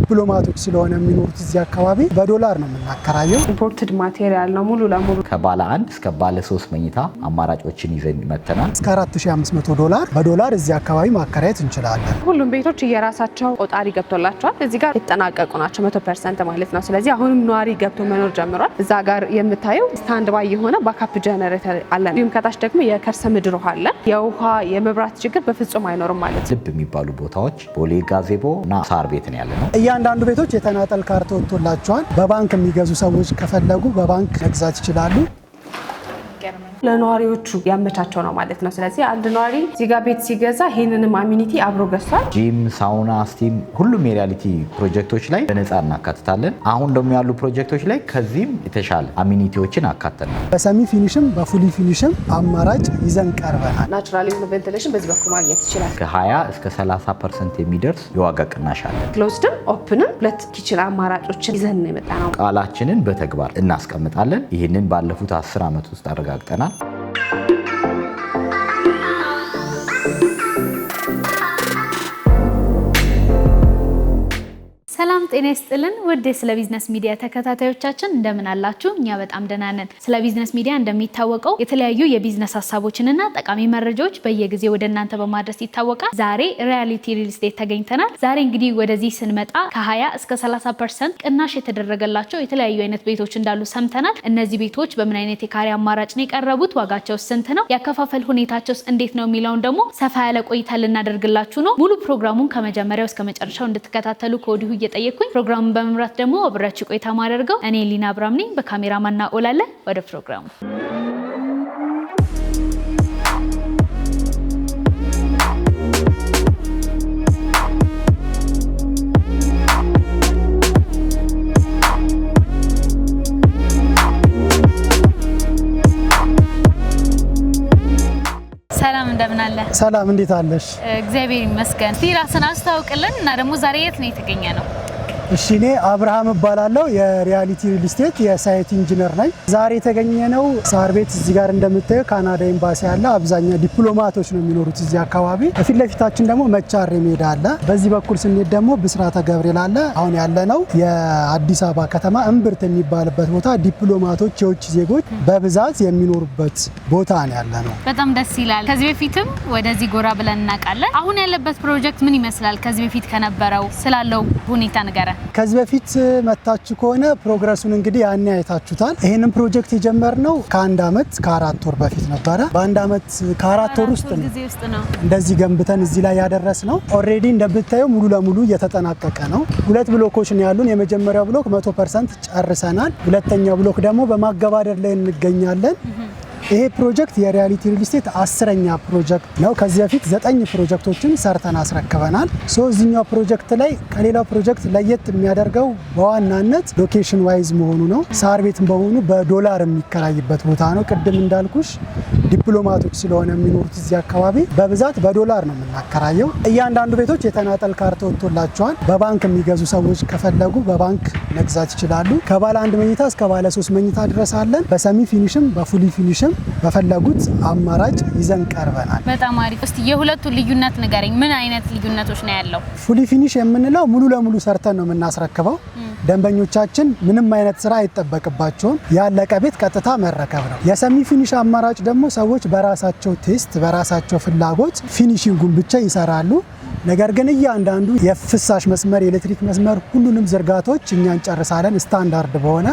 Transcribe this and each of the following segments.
ዲፕሎማቶች ስለሆነ የሚኖሩት እዚህ አካባቢ በዶላር ነው የምናከራየው። ኢምፖርትድ ማቴሪያል ነው ሙሉ ለሙሉ። ከባለ 1 እስከ ባለ 3 መኝታ አማራጮችን ይዘን መተናል። እስከ $4500 በዶላር እዚህ አካባቢ ማከራየት እንችላለን። ሁሉም ቤቶች የራሳቸው ቆጣሪ ገብቶላቸዋል። እዚህ ጋር የተጠናቀቁ ናቸው 100% ማለት ነው። ስለዚህ አሁንም ነዋሪ ገብቶ መኖር ጀምሯል። እዛ ጋር የምታየው ስታንድ ባይ የሆነ ባካፕ ጀነሬተር አለ። እንዲሁም ከታች ደግሞ የከርሰ ምድር ውሃ አለ። የውሃ የመብራት ችግር በፍጹም አይኖርም ማለት ነው። ልብ የሚባሉ ቦታዎች ቦሌ ጋዜቦ እና ሳር ቤት ነው ያለነው። እያንዳንዱ ቤቶች የተናጠል ካርታ ወጥቶላቸዋል። በባንክ የሚገዙ ሰዎች ከፈለጉ በባንክ መግዛት ይችላሉ። ለነዋሪዎቹ ያመቻቸው ነው ማለት ነው። ስለዚህ አንድ ነዋሪ እዚህ ጋር ቤት ሲገዛ ይሄንንም አሚኒቲ አብሮ ገዝቷል። ጂም፣ ሳውና፣ ስቲም ሁሉም የሪያሊቲ ፕሮጀክቶች ላይ በነፃ እናካትታለን። አሁን ደግሞ ያሉ ፕሮጀክቶች ላይ ከዚህም የተሻለ አሚኒቲዎችን አካተናል። በሰሚ ፊኒሽም በፉሊ ፊኒሽም አማራጭ ይዘን ቀርበናል። ናቹራል የሆነ ቬንቲሌሽን በዚህ በኩል ማግኘት ይችላል። ከ20 እስከ 30% የሚደርስ የዋጋ ቅናሽ አለ። ክሎዝድም ኦፕንም ሁለት ኪችን አማራጮችን ይዘን ነው የመጣ ነው። ቃላችንን በተግባር እናስቀምጣለን። ይህንን ባለፉት 10 ዓመት ውስጥ አረጋግጠናል። ሰላም ጤና ይስጥልን ውድ ስለ ቢዝነስ ሚዲያ ተከታታዮቻችን እንደምን አላችሁ? እኛ በጣም ደህና ነን። ስለ ቢዝነስ ሚዲያ እንደሚታወቀው የተለያዩ የቢዝነስ ሀሳቦችንና ጠቃሚ መረጃዎች በየጊዜው ወደ እናንተ በማድረስ ይታወቃል። ዛሬ ሪያሊቲ ሪል ስቴት ተገኝተናል። ዛሬ እንግዲህ ወደዚህ ስንመጣ ከ20 እስከ 30% ቅናሽ የተደረገላቸው የተለያዩ አይነት ቤቶች እንዳሉ ሰምተናል። እነዚህ ቤቶች በምን አይነት የካሬ አማራጭ ነው የቀረቡት? ዋጋቸው ስንት ነው? ያከፋፈል ሁኔታቸውስ እንዴት ነው የሚለውን ደግሞ ሰፋ ያለ ቆይታ ልናደርግላችሁ ነው። ሙሉ ፕሮግራሙን ከመጀመሪያው እስከ መጨረሻው እንድትከታተሉ ከወዲሁ እየጠየቅኩኝ ፕሮግራሙን በመምራት ደግሞ አብራችሁ ቆይታ ማደርገው እኔ ሊና አብራም ነኝ። በካሜራማን ኦላለ ወደ ፕሮግራሙ። ሰላም እንደምን አለ? ሰላም እንዴት አለሽ? እግዚአብሔር ይመስገን። ራስን አስተዋውቅልን እና ደግሞ ዛሬ የት ነው የተገኘ ነው? እሺ እኔ አብርሃም እባላለሁ የሪያሊቲ ሪል ስቴት የሳይት ኢንጂነር ነኝ። ዛሬ የተገኘነው ሳር ቤት እዚህ ጋር እንደምታየው ካናዳ ኤምባሲ አለ። አብዛኛው ዲፕሎማቶች ነው የሚኖሩት እዚህ አካባቢ። በፊት ለፊታችን ደግሞ መቻሬ ሜዳ አለ። በዚህ በኩል ስንሄድ ደግሞ ብስራተ ገብርኤል አለ። አሁን ያለነው የአዲስ አበባ ከተማ እምብርት የሚባልበት ቦታ ዲፕሎማቶች የውጭ ዜጎች በብዛት የሚኖሩበት ቦታ ነው ያለነው። በጣም ደስ ይላል። ከዚህ በፊትም ወደዚህ ጎራ ብለን እናውቃለን። አሁን ያለበት ፕሮጀክት ምን ይመስላል? ከዚህ በፊት ከነበረው ስላለው ሁኔታ ንገረን። ከዚህ በፊት መታችሁ ከሆነ ፕሮግረሱን እንግዲህ ያኔ አይታችሁታል። ይሄንን ፕሮጀክት የጀመርነው ከ1 ዓመት ከ4 ወር በፊት ነበረ። በ1 ዓመት ከ4 ወር ውስጥ ነው እንደዚህ ገንብተን እዚህ ላይ ያደረስነው። ኦሬዲ እንደምታየው ሙሉ ለሙሉ እየተጠናቀቀ ነው። 2 ብሎኮች ነው ያሉን። የመጀመሪያው ብሎክ 100% ጨርሰናል። ሁለተኛው ብሎክ ደግሞ በማገባደድ ላይ እንገኛለን። ይሄ ፕሮጀክት የሪያሊቲ ሪል ስቴት 10ኛ ፕሮጀክት ነው። ከዚህ በፊት 9 ፕሮጀክቶችን ሰርተን አስረክበናል። እዚህኛው ፕሮጀክት ላይ ከሌላው ፕሮጀክት ለየት የሚያደርገው በዋናነት ሎኬሽን ዋይዝ መሆኑ ነው። ሳር ቤትን በመሆኑ በዶላር የሚከራይበት ቦታ ነው። ቅድም እንዳልኩሽ ዲፕሎማቶች ስለሆነ የሚኖሩት እዚህ አካባቢ በብዛት በዶላር ነው የምናከራየው። እያንዳንዱ ቤቶች የተናጠል ካርታ ወጥቶላቸዋል። በባንክ የሚገዙ ሰዎች ከፈለጉ በባንክ መግዛት ይችላሉ። ከባለ 1 መኝታ እስከ ባለ 3 መኝታ ድረስ አለን። በሰሚ ፊኒሽም በፉሊ ፊኒሽም በፈለጉት አማራጭ ይዘን ቀርበናል። በጣም አሪፍ። እስቲ የሁለቱ ልዩነት ንገረኝ። ምን አይነት ልዩነቶች ነው ያለው? ፉሊ ፊኒሽ የምንለው ሙሉ ለሙሉ ሰርተን ነው የምናስረክበው። ደንበኞቻችን ምንም አይነት ስራ አይጠበቅባቸውም። ያለቀ ቤት ቀጥታ መረከብ ነው። የሰሚ ፊኒሽ አማራጭ ደግሞ ሰዎች በራሳቸው ቴስት በራሳቸው ፍላጎት ፊኒሺንጉን ብቻ ይሰራሉ። ነገር ግን እያንዳንዱ የፍሳሽ መስመር የኤሌክትሪክ መስመር ሁሉንም ዝርጋታዎች እኛ እንጨርሳለን። ስታንዳርድ በሆነ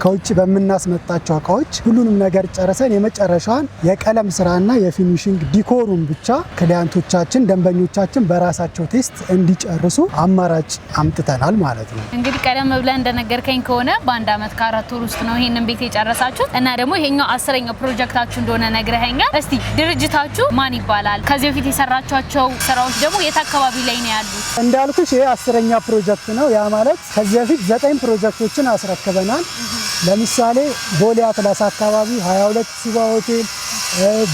ከውጭ በመናስመጣቸው እቃዎች ሁሉንም ነገር ጨርሰን የመጨረሻውን የቀለም ስራና የፊኒሺንግ ዲኮሩን ብቻ ክሊያንቶቻችን ደንበኞቻችን በራሳቸው ቴስት እንዲጨርሱ አማራጭ አምጥተናል ማለት ነው። እንግዲህ ቀደም ብለን እንደነገርከኝ ከሆነ በ1 ዓመት ከ4 ወር ውስጥ ነው ይሄንን ቤት የጨረሳችሁት እና ደግሞ ይሄኛው 10ኛው ፕሮጀክታችሁ እንደሆነ ነግረኸኛል። እስቲ ድርጅታችሁ ማን ይባላል? ከዚህ በፊት የሰራቻቸው ስራዎች ደግሞ የት አካባቢ ላይ ነው ያሉት? እንዳልኩሽ ይሄ 10ኛ ፕሮጀክት ነው። ያ ማለት ከዚህ በፊት 9 ፕሮጀክቶችን አስረክበናል። ለምሳሌ ቦሌ አትላስ አካባቢ 22 ሲባ ሆቴል፣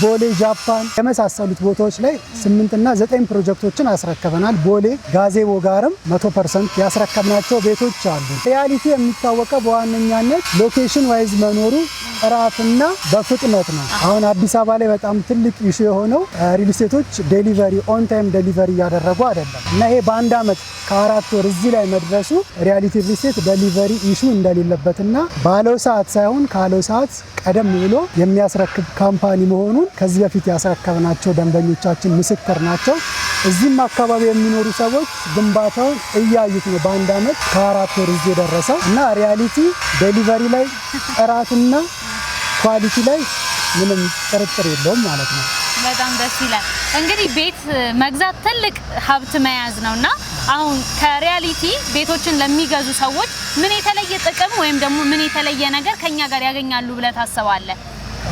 ቦሌ ጃፓን የመሳሰሉት ቦታዎች ላይ 8 እና 9 ፕሮጀክቶችን አስረክበናል። ቦሌ ጋዜቦ ጋርም 100% ያስረከብናቸው ቤቶች አሉ። ሪያሊቲ የሚታወቀው በዋነኛነት ሎኬሽን ዋይዝ መኖሩ በጥራትና በፍጥነት ነው። አሁን አዲስ አበባ ላይ በጣም ትልቅ ኢሹ የሆነው ሪል ስቴቶች ዴሊቨሪ ኦን ታይም ዴሊቨሪ እያደረጉ አይደለም እና ይሄ በአንድ ዓመት ከ4 ወር እዚህ ላይ መድረሱ ሪያሊቲ ሪል ስቴት ዴሊቨሪ ኢሹ እንደሌለበትና ባለው ሰዓት ሳይሆን ካለው ሰዓት ቀደም ብሎ የሚያስረክብ ካምፓኒ መሆኑን ከዚህ በፊት ያስረከብናቸው ደንበኞቻችን ምስክር ናቸው። እዚህም አካባቢ የሚኖሩ ሰዎች ግንባታውን እያዩት ነው። በአንድ ዓመት ከ4 ወር እዚህ የደረሰው እና ሪያሊቲ ዴሊቨሪ ላይ ጥራትና ኳሊቲ ላይ ምንም ጥርጥር የለውም ማለት ነው። በጣም ደስ ይላል። እንግዲህ ቤት መግዛት ትልቅ ሀብት መያዝ ነውና አሁን ከሪያሊቲ ቤቶችን ለሚገዙ ሰዎች ምን የተለየ ጥቅም ወይም ደግሞ ምን የተለየ ነገር ከኛ ጋር ያገኛሉ ብለህ ታስባለህ?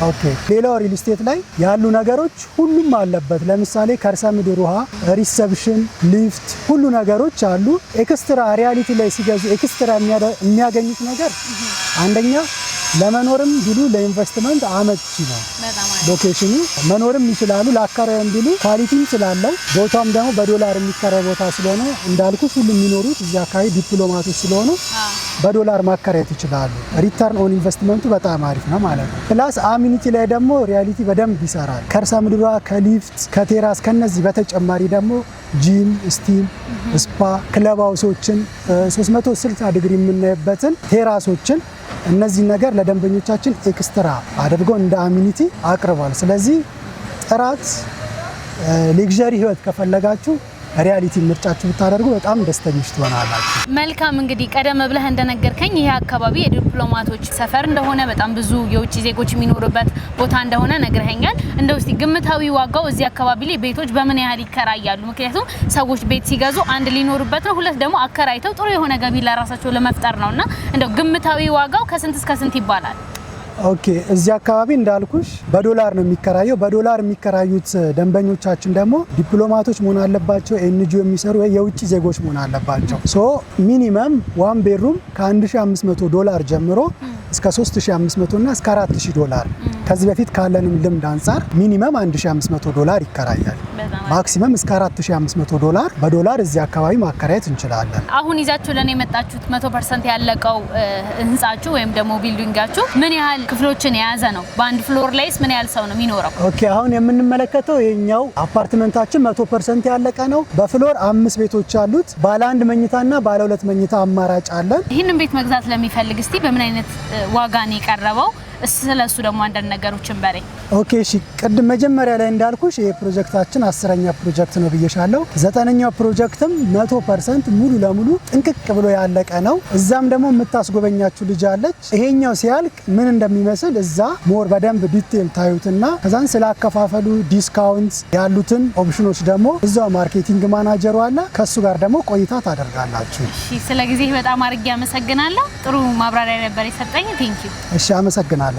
ኦኬ ሌላው ሪል ስቴት ላይ ያሉ ነገሮች ሁሉም አለበት። ለምሳሌ ከርሰ ምድር ውሃ፣ ሪሰፕሽን፣ ሊፍት ሁሉ ነገሮች አሉ። ኤክስትራ ሪያሊቲ ላይ ሲገዙ ኤክስትራ የሚያገኙት ነገር አንደኛ ለመኖርም ቢሉ ለኢንቨስትመንት አመቺ ነው። ሎኬሽኑ መኖርም ይችላሉ። ለአከራይም ቢሉ ኳሊቲም ስላለው ቦታም ደግሞ በዶላር የሚከራይ ቦታ ስለሆነ እንዳልኩ ሁሉ የሚኖሩት እዚህ አካባቢ ዲፕሎማቶች ስለሆኑ በዶላር ማከራየት ይችላሉ። ሪተርን ኦን ኢንቨስትመንቱ በጣም አሪፍ ነው ማለት ነው። ፕላስ አሚኒቲ ላይ ደግሞ ሪያሊቲ በደንብ ይሰራል። ከርሰ ምድሯ ከሊፍት ከቴራስ ከነዚህ በተጨማሪ ደግሞ ጂም፣ ስቲም፣ ስፓ፣ ክለብ ሃውሶችን 360 ዲግሪ የምናይበትን ቴራሶችን እነዚህ ነገር ለደንበኞቻችን ኤክስትራ አድርገው እንደ አሚኒቲ አቅርቧል። ስለዚህ ጥራት ሌክዠሪ ህይወት ከፈለጋችሁ ሪያሊቲ ምርጫችሁ ብታደርጉ በጣም ደስተኞች ትሆናላችሁ። መልካም እንግዲህ ቀደም ብለህ እንደነገርከኝ ይሄ አካባቢ የዲፕሎማቶች ሰፈር እንደሆነ በጣም ብዙ የውጭ ዜጎች የሚኖሩበት ቦታ እንደሆነ ነግረኸኛል። እንደው እስቲ ግምታዊ ዋጋው እዚህ አካባቢ ላይ ቤቶች በምን ያህል ይከራያሉ? ምክንያቱም ሰዎች ቤት ሲገዙ አንድ ሊኖሩበት ነው፣ ሁለት ደግሞ አከራይተው ጥሩ የሆነ ገቢ ለራሳቸው ለመፍጠር ነውና እንደው ግምታዊ ዋጋው ከስንት እስከ ስንት ይባላል? ኦኬ እዚህ አካባቢ እንዳልኩሽ በዶላር ነው የሚከራየው። በዶላር የሚከራዩት ደንበኞቻችን ደግሞ ዲፕሎማቶች መሆን አለባቸው፣ ኤንጂኦ የሚሰሩ የውጭ ዜጎች መሆን አለባቸው። ሶ ሚኒመም ዋን ቤድሩም ከ1500 ዶላር ጀምሮ እስከ 3500 እና እስከ 4000 ዶላር ከዚህ በፊት ካለንም ልምድ አንጻር ሚኒመም 1500 ዶላር ይከራያል። ማክሲመም እስከ 4500 ዶላር በዶላር እዚህ አካባቢ ማከራየት እንችላለን። አሁን ይዛችሁ ለኔ የመጣችሁት 100% ያለቀው ህንጻችሁ ወይም ደግሞ ቢልዲንጋችሁ ምን ያህል ክፍሎችን የያዘ ነው? በአንድ ፍሎር ላይስ ምን ያህል ሰው ነው የሚኖረው? ኦኬ አሁን የምንመለከተው የኛው አፓርትመንታችን 100% ያለቀ ነው። በፍሎር 5 ቤቶች አሉት። ባለ 1 መኝታና ባለ 2 መኝታ አማራጭ አለን። ይህንን ቤት መግዛት ለሚፈልግ እስቲ በምን አይነት ዋጋ ነው የቀረበው? ስለሱ ደግሞ አንዳንድ ነገሮችን በረኝ። ኦኬ እሺ ቅድም መጀመሪያ ላይ እንዳልኩሽ ይሄ ፕሮጀክታችን 10ኛ ፕሮጀክት ነው ብዬሻለሁ። 9ኛው ፕሮጀክትም 100% ሙሉ ለሙሉ ጥንቅቅ ብሎ ያለቀ ነው። እዛም ደግሞ የምታስጎበኛችሁ ልጅ አለች። ይሄኛው ሲያልቅ ምን እንደሚመስል እዛ ሞር በደንብ ዲቴል ታዩትና ከዛን ስላከፋፈሉ ዲስካውንት ያሉትን ኦፕሽኖች ደግሞ እዛው ማርኬቲንግ ማናጀሩ አለ ከሱ ጋር ደግሞ ቆይታ ታደርጋላችሁ። እሺ ስለ ጊዜ በጣም አድርጌ አመሰግናለሁ። ጥሩ ማብራሪያ ነበር የሰጠኝ። ቴንክ ዩ። እሺ አመሰግናለሁ።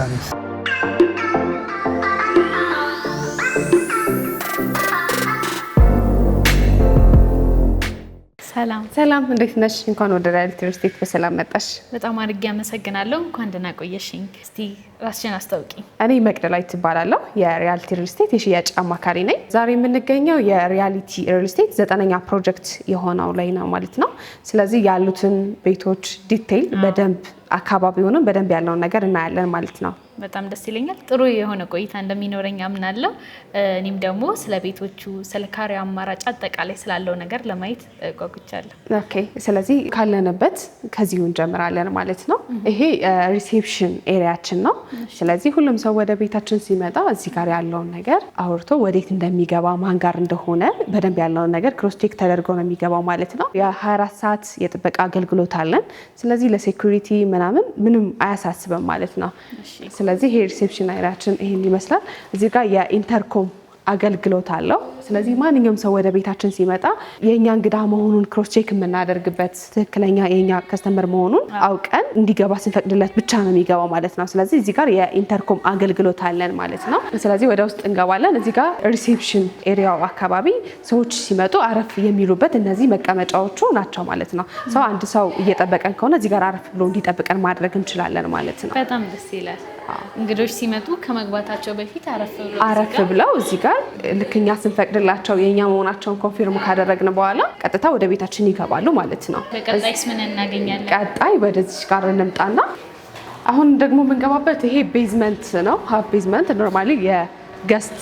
ሰላም እንዴት ነሽ? እንኳን ወደ ሪያሊቲ ሪል ስቴት በሰላም መጣሽ። በጣም አድርጌ አመሰግናለሁ። እንኳን ደህና ቆየሽኝ። እስቲ ራስሽን አስታውቂ። እኔ መቅደላዊት እባላለሁ። የሪያሊቲ ሪል ስቴት የሽያጭ አማካሪ ነኝ። ዛሬ የምንገኘው የሪያሊቲ ሪል ስቴት 9ኛ ፕሮጀክት የሆነው ላይ ነው ማለት ነው። ስለዚህ ያሉትን ቤቶች ዲቴይል በደንብ አካባቢውንም በደንብ ያለውን ነገር እናያለን ማለት ነው። በጣም ደስ ይለኛል። ጥሩ የሆነ ቆይታ እንደሚኖረኝ አምናለሁ። እኔም ደግሞ ስለ ቤቶቹ፣ ስለ ካሬ አማራጭ አጠቃላይ ስላለው ነገር ለማየት ጓጉቻለሁ። ኦኬ ስለዚህ ካለንበት ከዚሁ እንጀምራለን ማለት ነው። ይሄ ሪሴፕሽን ኤሪያችን ነው። ስለዚህ ሁሉም ሰው ወደ ቤታችን ሲመጣ እዚህ ጋር ያለውን ነገር አውርቶ ወዴት እንደሚገባ ማን ጋር እንደሆነ በደንብ ያለውን ነገር ክሮስ ቼክ ተደርጎ ነው የሚገባው ማለት ነው። የ24 ሰዓት የጥበቃ አገልግሎት አለን። ስለዚህ ለሴኩሪቲ ምናምን ምንም አያሳስብም ማለት ነው። ስለዚህ ይሄ ሪሴፕሽን ኤሪያችን ይሄን ይመስላል። እዚህ ጋር የኢንተርኮም አገልግሎት አለው። ስለዚህ ማንኛውም ሰው ወደ ቤታችን ሲመጣ የኛ እንግዳ መሆኑን ክሮስ ቼክ የምናደርግበት ትክክለኛ የኛ ከስተመር መሆኑን አውቀን እንዲገባ ስንፈቅድለት ብቻ ነው የሚገባው ማለት ነው። ስለዚህ እዚህ ጋር የኢንተርኮም አገልግሎት አለን ማለት ነው። ስለዚህ ወደ ውስጥ እንገባለን። እዚህ ጋር ሪሴፕሽን ኤሪያው አካባቢ ሰዎች ሲመጡ አረፍ የሚሉበት እነዚህ መቀመጫዎቹ ናቸው ማለት ነው። ሰው አንድ ሰው እየጠበቀን ከሆነ እዚህ ጋር አረፍ ብሎ እንዲጠብቀን ማድረግ እንችላለን ማለት ነው። በጣም ደስ ይላል። እንግዶች ሲመጡ ከመግባታቸው በፊት አረፍ ብለው እዚህ ጋር ልክኛ ስንፈቅድላቸው የኛ መሆናቸውን ኮንፊርም ካደረግን በኋላ ቀጥታ ወደ ቤታችን ይገባሉ ማለት ነው። በቀጣይስ ምን እናገኛለን? ቀጣይ ወደዚህ ጋር እንምጣና አሁን ደግሞ የምንገባበት ይሄ ቤዝመንት ነው። ሀፍ ቤዝመንት ኖርማሊ የገስት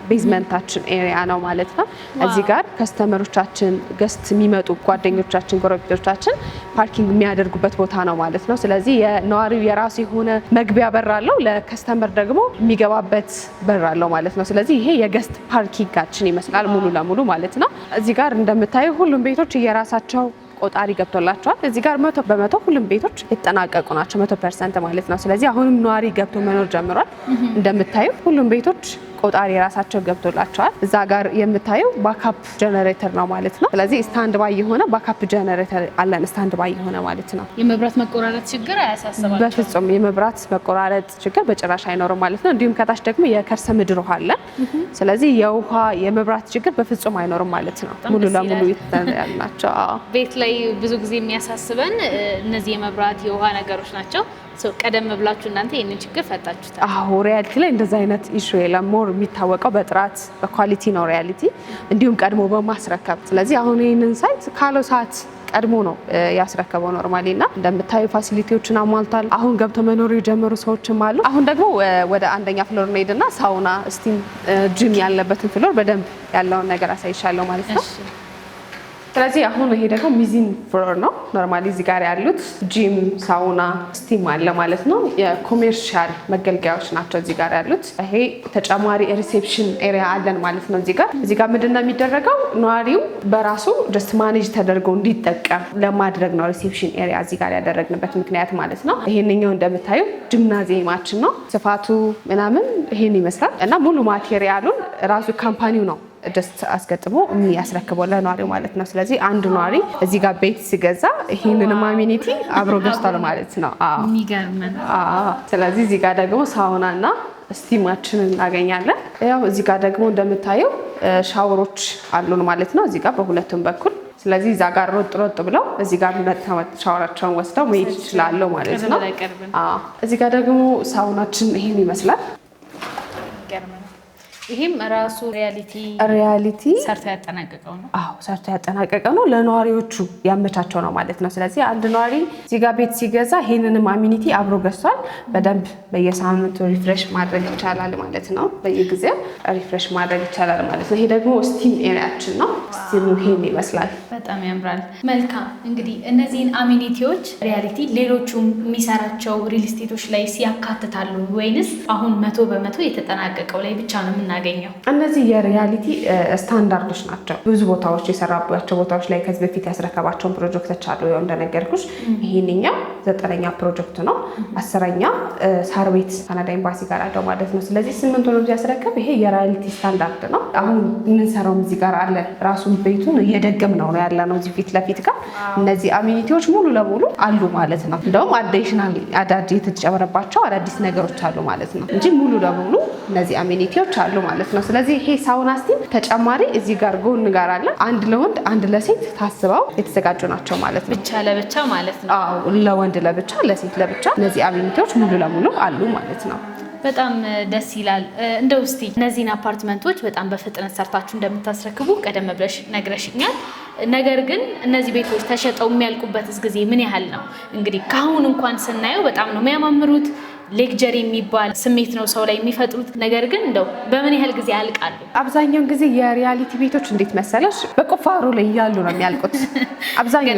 ቤዝመንታችን ኤሪያ ነው ማለት ነው። እዚህ ጋር ከስተመሮቻችን ገስት የሚመጡ ጓደኞቻችን፣ ጎረቤቶቻችን ፓርኪንግ የሚያደርጉበት ቦታ ነው ማለት ነው። ስለዚህ የነዋሪው የራሱ የሆነ መግቢያ በር አለው፣ ለከስተመር ደግሞ የሚገባበት በር አለው ማለት ነው። ስለዚህ ይሄ የገስት ፓርኪንጋችን ይመስላል ሙሉ ለሙሉ ማለት ነው። እዚህ ጋር እንደምታዩ ሁሉም ቤቶች የራሳቸው ቆጣሪ ገብቶላቸዋል። እዚህ ጋር 100% ሁሉም ቤቶች የተጠናቀቁ ናቸው 100% ማለት ነው። ስለዚህ አሁንም ነዋሪ ገብቶ መኖር ጀምሯል። እንደምታዩ ሁሉም ቤቶች ቆጣሪ ራሳቸው ገብቶላቸዋል። እዛ ጋር የምታዩ ባካፕ ጀነሬተር ነው ማለት ነው። ስለዚህ ስታንድ ባይ የሆነ ባካፕ ጀነሬተር አለን፣ ስታንድ ባይ የሆነ ማለት ነው። የመብራት መቆራረጥ ችግር አያሳስባችሁም? በፍጹም የመብራት መቆራረጥ ችግር በጭራሽ አይኖርም ማለት ነው። እንዲሁም ከታች ደግሞ የከርሰ ምድር ውሃ አለ። ስለዚህ የውሃ የመብራት ችግር በፍጹም አይኖርም ማለት ነው። ሙሉ ለሙሉ ያላቸው ቤት ላይ ብዙ ጊዜ የሚያሳስበን እነዚህ የመብራት የውሃ ነገሮች ናቸው። ቀደም ብላችሁ እናንተ ይሄንን ችግር ፈታችሁታል? አዎ ሪያሊቲ ላይ እንደዛ አይነት ኢሹ የለም። ሞር የሚታወቀው በጥራት በኳሊቲ ነው ሪያሊቲ፣ እንዲሁም ቀድሞ በማስረከብ። ስለዚህ አሁን ይህንን ሳይት ካለው ሰዓት ቀድሞ ነው ያስረከበው ኖርማሊ እና እንደምታዩ ፋሲሊቲዎችን አሟልቷል። አሁን ገብቶ መኖር የጀመሩ ሰዎችም አሉ። አሁን ደግሞ ወደ አንደኛ ፍሎር እንሄድና ሳውና፣ ስቲም፣ ጂም ያለበትን ፍሎር በደንብ ያለውን ነገር አሳይሻለሁ ማለት ነው። ስለዚህ አሁን ይሄ ደግሞ ሚዚን ፍሎር ነው። ኖርማሊ እዚህ ጋር ያሉት ጂም፣ ሳውና፣ ስቲም አለ ማለት ነው። የኮሜርሻል መገልገያዎች ናቸው እዚህ ጋር ያሉት። ይሄ ተጨማሪ ሪሴፕሽን ኤሪያ አለን ማለት ነው። እዚህ ጋር ምንድን ነው የሚደረገው? ነዋሪው በራሱ ጀስት ማኔጅ ተደርጎ እንዲጠቀም ለማድረግ ነው ሪሴፕሽን ኤሪያ እዚህ ጋር ያደረግንበት ምክንያት ማለት ነው። ይሄንኛው እንደምታዩ ጂምናዚየማችን ነው። ስፋቱ ምናምን ይሄን ይመስላል እና ሙሉ ማቴሪያሉን ራሱ ካምፓኒው ነው ጀስት አስገጥሞ የሚያስረክበው ለነዋሪው ማለት ነው። ስለዚህ አንድ ነዋሪ እዚህ ጋር ቤት ሲገዛ ይህንንም አሚኒቲ አብሮ ገዝቷል ማለት ነው። ስለዚህ እዚህ ጋር ደግሞ ሳውና እና ስቲማችንን እናገኛለን። ያው እዚህ ጋር ደግሞ እንደምታየው ሻወሮች አሉን ማለት ነው እዚህ ጋር በሁለቱም በኩል። ስለዚህ እዛ ጋር ሮጥ ብለው እዚህ ጋር ሻወራቸውን ወስደው መሄድ ይችላሉ ማለት ነው። እዚህ ጋር ደግሞ ሳውናችን ይሄን ይመስላል። ይሄም ራሱ ሪያሊቲ ሰርቶ ያጠናቀቀው ነው። አዎ ሰርቶ ያጠናቀቀው ነው። ለነዋሪዎቹ ያመቻቸው ነው ማለት ነው። ስለዚህ አንድ ነዋሪ እዚህ ጋር ቤት ሲገዛ ይሄንንም አሚኒቲ አብሮ ገዝቷል። በደንብ በየሳምንቱ ሪፍሬሽ ማድረግ ይቻላል ማለት ነው። በየጊዜው ሪፍሬሽ ማድረግ ይቻላል ማለት ነው። ይሄ ደግሞ ስቲም ኤሪያችን ነው። ስቲሙ ይሄን ይመስላል። በጣም ያምራል። መልካም እንግዲህ እነዚህን አሚኒቲዎች ሪያሊቲ ሌሎቹም የሚሰራቸው ሪል ስቴቶች ላይ ሲያካትታሉ ወይንስ አሁን 100% የተጠናቀቀው ላይ ብቻ ነው የምናገኘው? እነዚህ የሪያሊቲ ስታንዳርዶች ናቸው። ብዙ ቦታዎች የሰራባቸው ቦታዎች ላይ ከዚህ በፊት ያስረከባቸውን ፕሮጀክቶች አሉ። ያው እንደነገርኩሽ ይሄንኛው 9ኛ ፕሮጀክት ነው። 10ኛ ሳር ቤት ካናዳ ኤምባሲ ጋር አለው ማለት ነው። ስለዚህ 8ቱንም ሲያስረከብ ይሄ የሪያሊቲ ስታንዳርድ ነው። አሁን የምንሰራውም እዚህ ጋር አለ። ራሱን ቤቱን እየደገም ነው ያለ ነው እዚህ ፊት ለፊት ጋር እነዚህ አሚኒቲዎች ሙሉ ለሙሉ አሉ ማለት ነው። እንደውም አዲሽናል አዳዲስ የተጨመረባቸው አዳዲስ ነገሮች አሉ ማለት ነው እንጂ ሙሉ ለሙሉ እነዚህ አሚኒቲዎች አሉ ማለት ነው። ስለዚህ ይሄ ሳውና ስቲም ተጨማሪ እዚህ ጋር ጎን ጋር አለ። አንድ ለወንድ አንድ ለሴት ታስበው የተዘጋጁ ናቸው ማለት ነው። ብቻ ለብቻ ማለት ነው። አዎ ለወንድ ለብቻ ለሴት ለብቻ እነዚህ አሚኒቲዎች ሙሉ ለሙሉ አሉ ማለት ነው። በጣም ደስ ይላል። እንደው እስቲ እነዚህን አፓርትመንቶች በጣም በፍጥነት ሰርታችሁ እንደምታስረክቡ ቀደም ብለሽ ነግረሽኛል። ነገር ግን እነዚህ ቤቶች ተሸጠው የሚያልቁበትስ ጊዜ ምን ያህል ነው? እንግዲህ ከአሁን እንኳን ስናየው በጣም ነው የሚያማምሩት። ሌክጀሪ የሚባል ስሜት ነው ሰው ላይ የሚፈጥሩት። ነገር ግን እንደው በምን ያህል ጊዜ ያልቃሉ? አብዛኛውን ጊዜ የሪያሊቲ ቤቶች እንዴት መሰለሽ በቁፋሮ ላይ ያሉ ነው የሚያልቁት። አብዛኛው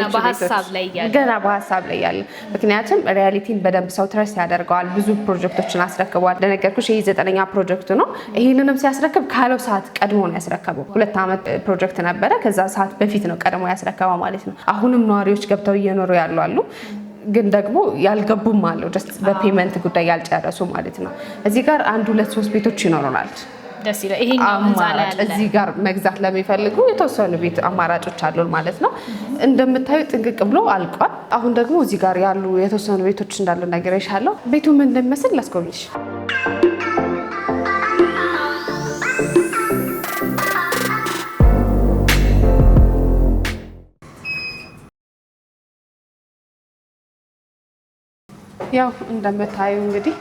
ገና በሀሳብ ላይ ያሉ ምክንያቱም ሪያሊቲን በደንብ ሰው ትረስ ያደርገዋል። ብዙ ፕሮጀክቶችን አስረክቧል። እንደነገርኩሽ ይሄ 9ኛ ፕሮጀክት ነው። ይሄንንም ሲያስረክብ ካለው ሰዓት ቀድሞ ነው ያስረከበው። 2 ዓመት ፕሮጀክት ነበረ። ከዛ ሰዓት በፊት ነው ቀድሞ ያስረከበው ማለት ነው። አሁንም ነዋሪዎች ገብተው እየኖሩ ያሉ አሉ ግን ደግሞ ያልገቡም አለው ጀስት በፔመንት ጉዳይ ያልጨረሱ ማለት ነው። እዚህ ጋር 1 2 3 ቤቶች ይኖሩናል። ደስ ይላል። ይሄኛው ህንጻ ላይ አለ። እዚህ ጋር መግዛት ለሚፈልጉ የተወሰኑ ቤት አማራጮች አሉን ማለት ነው። እንደምታዩ ጥንቅቅ ብሎ አልቋል። አሁን ደግሞ እዚህ ጋር ያሉ የተወሰኑ ቤቶች እንዳሉ ነገር ይሻለው። ቤቱ ምን እንደሚመስል ላስጎብኝሽ። ያው እንደምታዩ እንግዲህ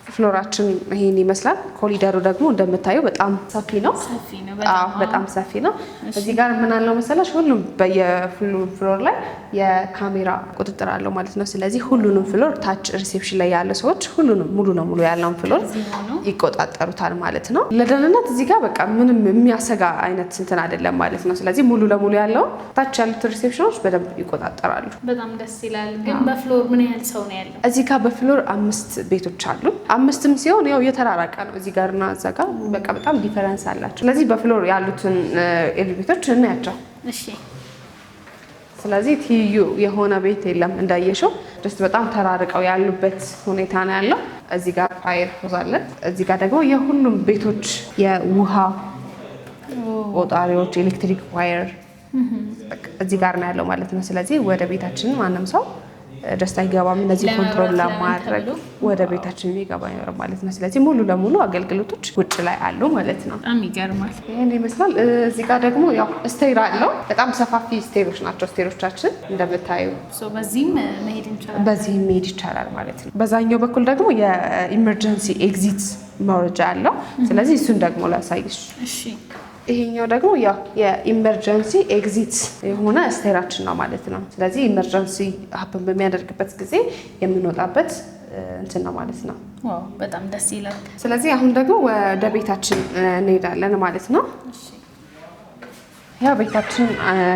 ፍሎራችን ይሄን ይመስላል። ኮሪደሩ ደግሞ እንደምታዩ በጣም ሰፊ ነው። በጣም ሰፊ ነው። እዚህ ጋር ምን አለው መሰላሽ ሁሉም በየሁሉም ፍሎር ላይ የካሜራ ቁጥጥር አለው ማለት ነው። ስለዚህ ሁሉንም ፍሎር ታች ሪሴፕሽን ላይ ያሉ ሰዎች ሁሉንም ሙሉ ለሙሉ ያለውን ፍሎር ይቆጣጠሩታል ማለት ነው። ለደህንነት እዚህ ጋር በቃ ምንም የሚያሰጋ አይነት እንትን አይደለም ማለት ነው። ስለዚህ ሙሉ ለሙሉ ያለው ታች ያሉት ሪሴፕሽኖች በደንብ ይቆጣጠራሉ። በጣም ደስ ይላል። ግን በፍሎር ምን ያህል ሰው ነው ያለው? እዚህ ጋር በፍሎር 5 ቤቶች አሉ። 5ም ሲሆን ያው የተራራቀ ነው። እዚህ ጋርና እዛ ጋር በቃ በጣም ዲፈረንስ አላቸው። ስለዚህ በፍሎር ያሉትን ኤሌቬተሮች እናያቸው። እሺ። ስለዚህ ትይዩ የሆነ ቤት የለም እንዳየሽው ጀስት በጣም ተራርቀው ያሉበት ሁኔታ ነው ያለው። እዚህ ጋር ፋየር ሆዝ አለ። እዚህ ጋር ደግሞ የሁሉም ቤቶች የውሃ ቆጣሪዎች ኤሌክትሪክ ዋየር እዚህ ጋር ነው ያለው ማለት ነው። ስለዚህ ወደ ቤታችን ማንም ሰው ደስታ ይገባም እነዚህ ኮንትሮል ለማድረግ ወደ ቤታችን የሚገባ ይኖር ማለት ነው። ስለዚህ ሙሉ ለሙሉ አገልግሎቶች ውጭ ላይ አሉ ማለት ነው። በጣም ይገርማል። ይሄን ይመስላል። እዚህ ጋር ደግሞ ያው ስቴር አለው። በጣም ሰፋፊ ስቴሮች ናቸው ስቴሮቻችን እንደምታዩ። በዚህም መሄድ እንችላለን። በዚህም መሄድ ይቻላል ማለት ነው። በዛኛው በኩል ደግሞ የኢመርጀንሲ ኤግዚት መውረጃ አለው። ስለዚህ እሱን ደግሞ ላሳይሽ። እሺ። ይሄኛው ደግሞ ያው የኢመርጀንሲ ኤግዚት የሆነ ስቴራችን ነው ማለት ነው። ስለዚህ ኢመርጀንሲ ሀፕን በሚያደርግበት ጊዜ የምንወጣበት እንትን ነው ማለት ነው። ዋው በጣም ደስ ይላል። ስለዚህ አሁን ደግሞ ወደ ቤታችን እንሄዳለን ማለት ነው። ያው ቤታችን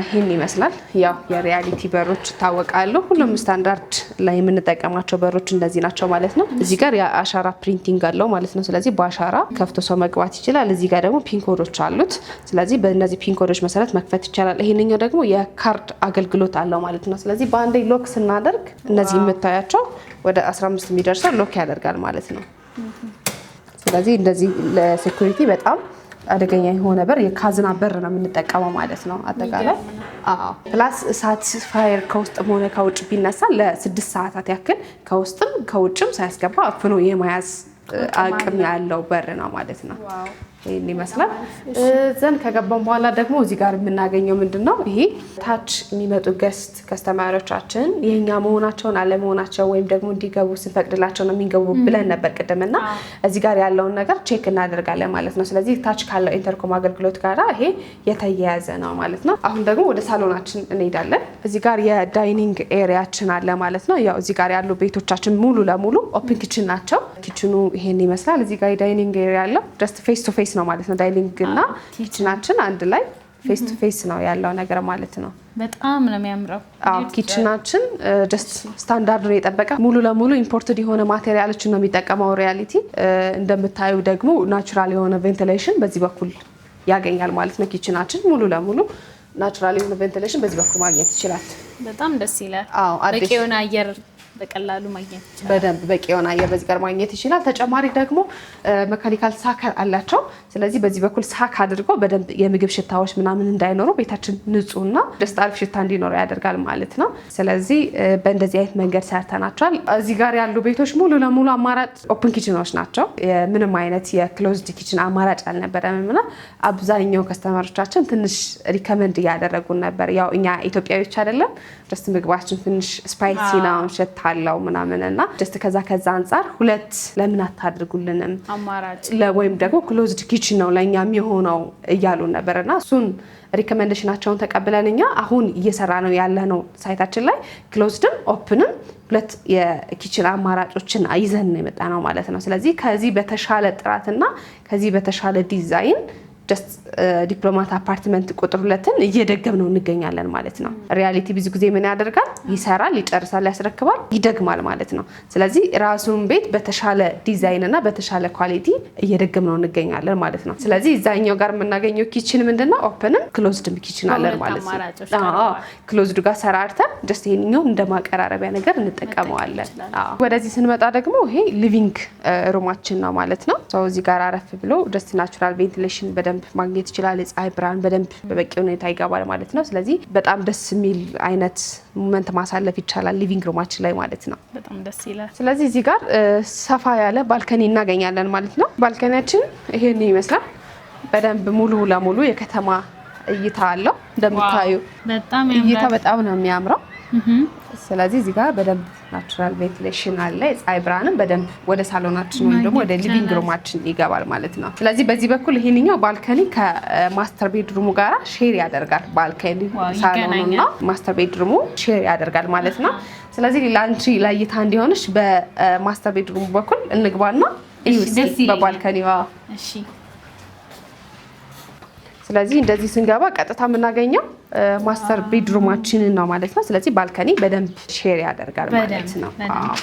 ይሄን ይመስላል። ያው የሪያሊቲ በሮች ይታወቃሉ። ሁሉም ስታንዳርድ ላይ የምንጠቀማቸው በሮች እንደዚህ ናቸው ማለት ነው። እዚህ ጋር የአሻራ ፕሪንቲንግ አለው ማለት ነው። ስለዚህ በአሻራ ከፍቶ ሰው መግባት ይችላል። እዚህ ጋር ደግሞ ፒን ኮዶች አሉት። ስለዚህ በእነዚህ ፒን ኮዶች መሰረት መክፈት ይቻላል። ይሄንኛው ደግሞ የካርድ አገልግሎት አለው ማለት ነው። ስለዚህ በአንዴ ሎክ ስናደርግ እነዚህ የምታያቸው ወደ 15 የሚደርሰው ሎክ ያደርጋል ማለት ነው። ስለዚህ እንደዚህ ለሴኩሪቲ በጣም አደገኛ የሆነ በር የካዝና በር ነው የምንጠቀመው ማለት ነው። አጠቃላይ ፕላስ እሳት ፋየር ከውስጥም ሆነ ከውጭ ቢነሳ ለ6 ሰዓታት ያክል ከውስጥም ከውጭም ሳያስገባ አፍኖ የመያዝ አቅም ያለው በር ነው ማለት ነው። ይሄን ይመስላል። ዘን ከገባን በኋላ ደግሞ እዚህ ጋር የምናገኘው ምንድነው? ይሄ ታች የሚመጡ ገስት ከስተማሪዎቻችን የኛ መሆናቸውን አለመሆናቸው ወይም ደግሞ እንዲገቡ ስንፈቅድላቸው ነው የሚገቡ ብለን ነበር ቅድምና እዚህ ጋር ያለውን ነገር ቼክ እናደርጋለን ማለት ነው። ስለዚህ ታች ካለው ኢንተርኮም አገልግሎት ጋር ይሄ የተያያዘ ነው ማለት ነው። አሁን ደግሞ ወደ ሳሎናችን እንሄዳለን። እዚህ ጋር የዳይኒንግ ኤሪያችን አለ ማለት ነው። ያው እዚህ ጋር ያሉ ቤቶቻችን ሙሉ ለሙሉ ኦፕን ኪችን ናቸው። ኪችኑ ይሄን ይመስላል። እዚህ ጋር የዳይኒንግ ኤሪያ አለ። ጀስት ፌስ ቱ ፌስ ነው ማለት ነው። ዳይኒንግ እና ኪችናችን አንድ ላይ ፌስ ቱ ፌስ ነው ያለው ነገር ማለት ነው። በጣም ነው የሚያምረው። ኪችናችን ጀስት ስታንዳርዱን የጠበቀ ሙሉ ለሙሉ ኢምፖርትድ የሆነ ማቴሪያሎችን ነው የሚጠቀመው። ሪያሊቲ እንደምታዩ ደግሞ ናቹራል የሆነ ቬንቲሌሽን በዚህ በኩል ያገኛል ማለት ነው። ኪችናችን ሙሉ ለሙሉ ናቹራል የሆነ ቬንቲሌሽን በዚህ በኩል ማግኘት ይችላል። በጣም ደስ ይላል። በቂ የሆነ አየር በቀላሉ ማግኘት ይችላል። በደንብ በቂ የሆነ አየር በዚህ ጋር ማግኘት ይችላል። ተጨማሪ ደግሞ ሜካኒካል ሳክ አላቸው። ስለዚህ በዚህ በኩል ሳክ አድርጎ በደንብ የምግብ ሽታዎች ምናምን እንዳይኖሩ ቤታችን ንጹህና ደስ አሪፍ ሽታ እንዲኖረው ያደርጋል ማለት ነው። ስለዚህ በእንደዚህ አይነት መንገድ ሰርተናቸዋል። እዚህ ጋር ያሉ ቤቶች ሙሉ ለሙሉ አማራጭ ኦፕን ኪችኖች ናቸው። ምንም አይነት የክሎዝድ ኪችን አማራጭ አልነበረም እና አብዛኛው ከስተመሮቻችን ትንሽ ሪከመንድ እያደረጉን ነበር። ያው እኛ ኢትዮጵያዊዎች አይደለም ጀስት ምግባችን ትንሽ ስፓይሲ ነው ሽታ አለው ምናምን እና ጀስት ከዛ አንፃር ሁለት ለምን አታድርጉልንም አማራጭ ወይም ደግሞ ክሎዝድ ኪችን ነው ለኛ የሚሆነው እያሉን ነበርና እሱን ሪኮመንዴሽናቸውን ተቀብለን እኛ አሁን እየሰራ ነው ያለነው ሳይታችን ላይ ክሎዝድም ኦፕንም ሁለት የኪችን አማራጮችን ይዘን ነው የመጣ ነው ማለት ነው። ስለዚህ ከዚህ በተሻለ ጥራትና ከዚህ በተሻለ ዲዛይን ጀስት ዲፕሎማት አፓርትመንት ቁጥር 2ን እየደገምነው እንገኛለን ማለት ነው። ሪያሊቲ ብዙ ጊዜ ምን ያደርጋል? ይሰራል፣ ይጨርሳል፣ ያስረክባል፣ ይደግማል ማለት ነው። ስለዚህ ራሱን ቤት በተሻለ ዲዛይን እና በተሻለ ኳሊቲ እየደገምነው እንገኛለን ማለት ነው። ስለዚህ እዛኛው ጋር የምናገኘው ኪችን ምንድነው? ኦፕንም ክሎዝድም ኪችን አለን ማለት ነው። ክሎዝድ ጋር ሰራርተን ጀስት ይሄንኛው እንደማቀራረቢያ ነገር እንጠቀመዋለን። ወደዚህ ስንመጣ ደግሞ ይሄ ሊቪንግ ሩማችን ነው ማለት ነው። እዚህ ጋር አረፍ ብሎ ጀስት ናቹራል ቬንቲሌሽን በደንብ ማግኘት ይችላል። የፀሐይ ብርሃን በደንብ በበቂ ሁኔታ ይገባል ማለት ነው። ስለዚህ በጣም ደስ የሚል አይነት ሞመንት ማሳለፍ ይቻላል ሊቪንግ ሩማችን ላይ ማለት ነው። በጣም ደስ ይላል። ስለዚህ እዚህ ጋር ሰፋ ያለ ባልከኒ እናገኛለን ማለት ነው። ባልከኒያችን ይሄን ይመስላል። በደንብ ሙሉ ለሙሉ የከተማ እይታ አለው። እንደምታዩ በጣም እይታ በጣም ነው የሚያምረው። ስለዚህ እዚህ ጋር በደንብ ናቹራል ቬንቲሌሽን አለ። የፀሐይ ብርሃንም በደንብ ወደ ሳሎናችን ወይም ደግሞ ወደ ሊቪንግ ሩማችን ይገባል ማለት ነው። ስለዚህ በዚህ በኩል ይሄንኛው ባልከኒ ከማስተር ቤድሩሙ ጋራ ሼር ያደርጋል። ባልከኒ ሳሎኑና ማስተር ቤድሩሙ ሼር ያደርጋል ማለት ነው። ስለዚህ ላንቺ ለእይታ እንዲሆንሽ በማስተር ቤድሩሙ በኩል እንግባና በባልከኒዋ እሺ። ስለዚህ እንደዚህ ስንገባ ቀጥታ የምናገኘው ማስተር ቤድሩማችንን ነው ማለት ነው። ስለዚህ ባልከኒ በደንብ ሼር ያደርጋል ማለት ነው።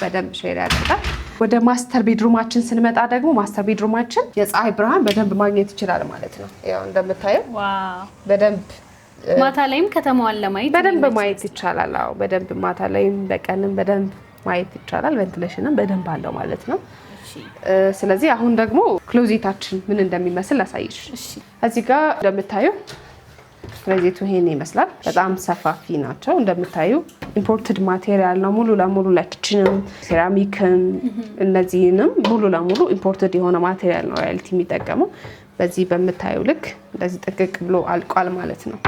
በደንብ ሼር ያደርጋል። ወደ ማስተር ቤድሩማችን ስንመጣ ደግሞ ማስተር ቤድሩማችን የፀሐይ ብርሃን በደንብ ማግኘት ይችላል ማለት ነው። ያው እንደምታየው በደንብ ማታ ላይም ከተማዋን ለማየት በደንብ ማየት ይቻላል። አዎ በደንብ ማታ ላይም በቀንም በደንብ ማየት ይቻላል። ቬንቲሌሽንም በደንብ አለው ማለት ነው። ስለዚህ አሁን ደግሞ ክሎዜታችን ምን እንደሚመስል ላሳይሽ። እዚህ ጋር እንደምታዩ ክሎዜቱ ይሄን ይመስላል። በጣም ሰፋፊ ናቸው። እንደምታዩ ኢምፖርትድ ማቴሪያል ነው ሙሉ ለሙሉ ለኪችንም ሴራሚክም እነዚህንም ሙሉ ለሙሉ ኢምፖርትድ የሆነ ማቴሪያል ነው ሪያሊቲ የሚጠቀመው። በዚህ በምታዩ ልክ እንደዚህ ጥቅቅ ብሎ አልቋል ማለት ነው።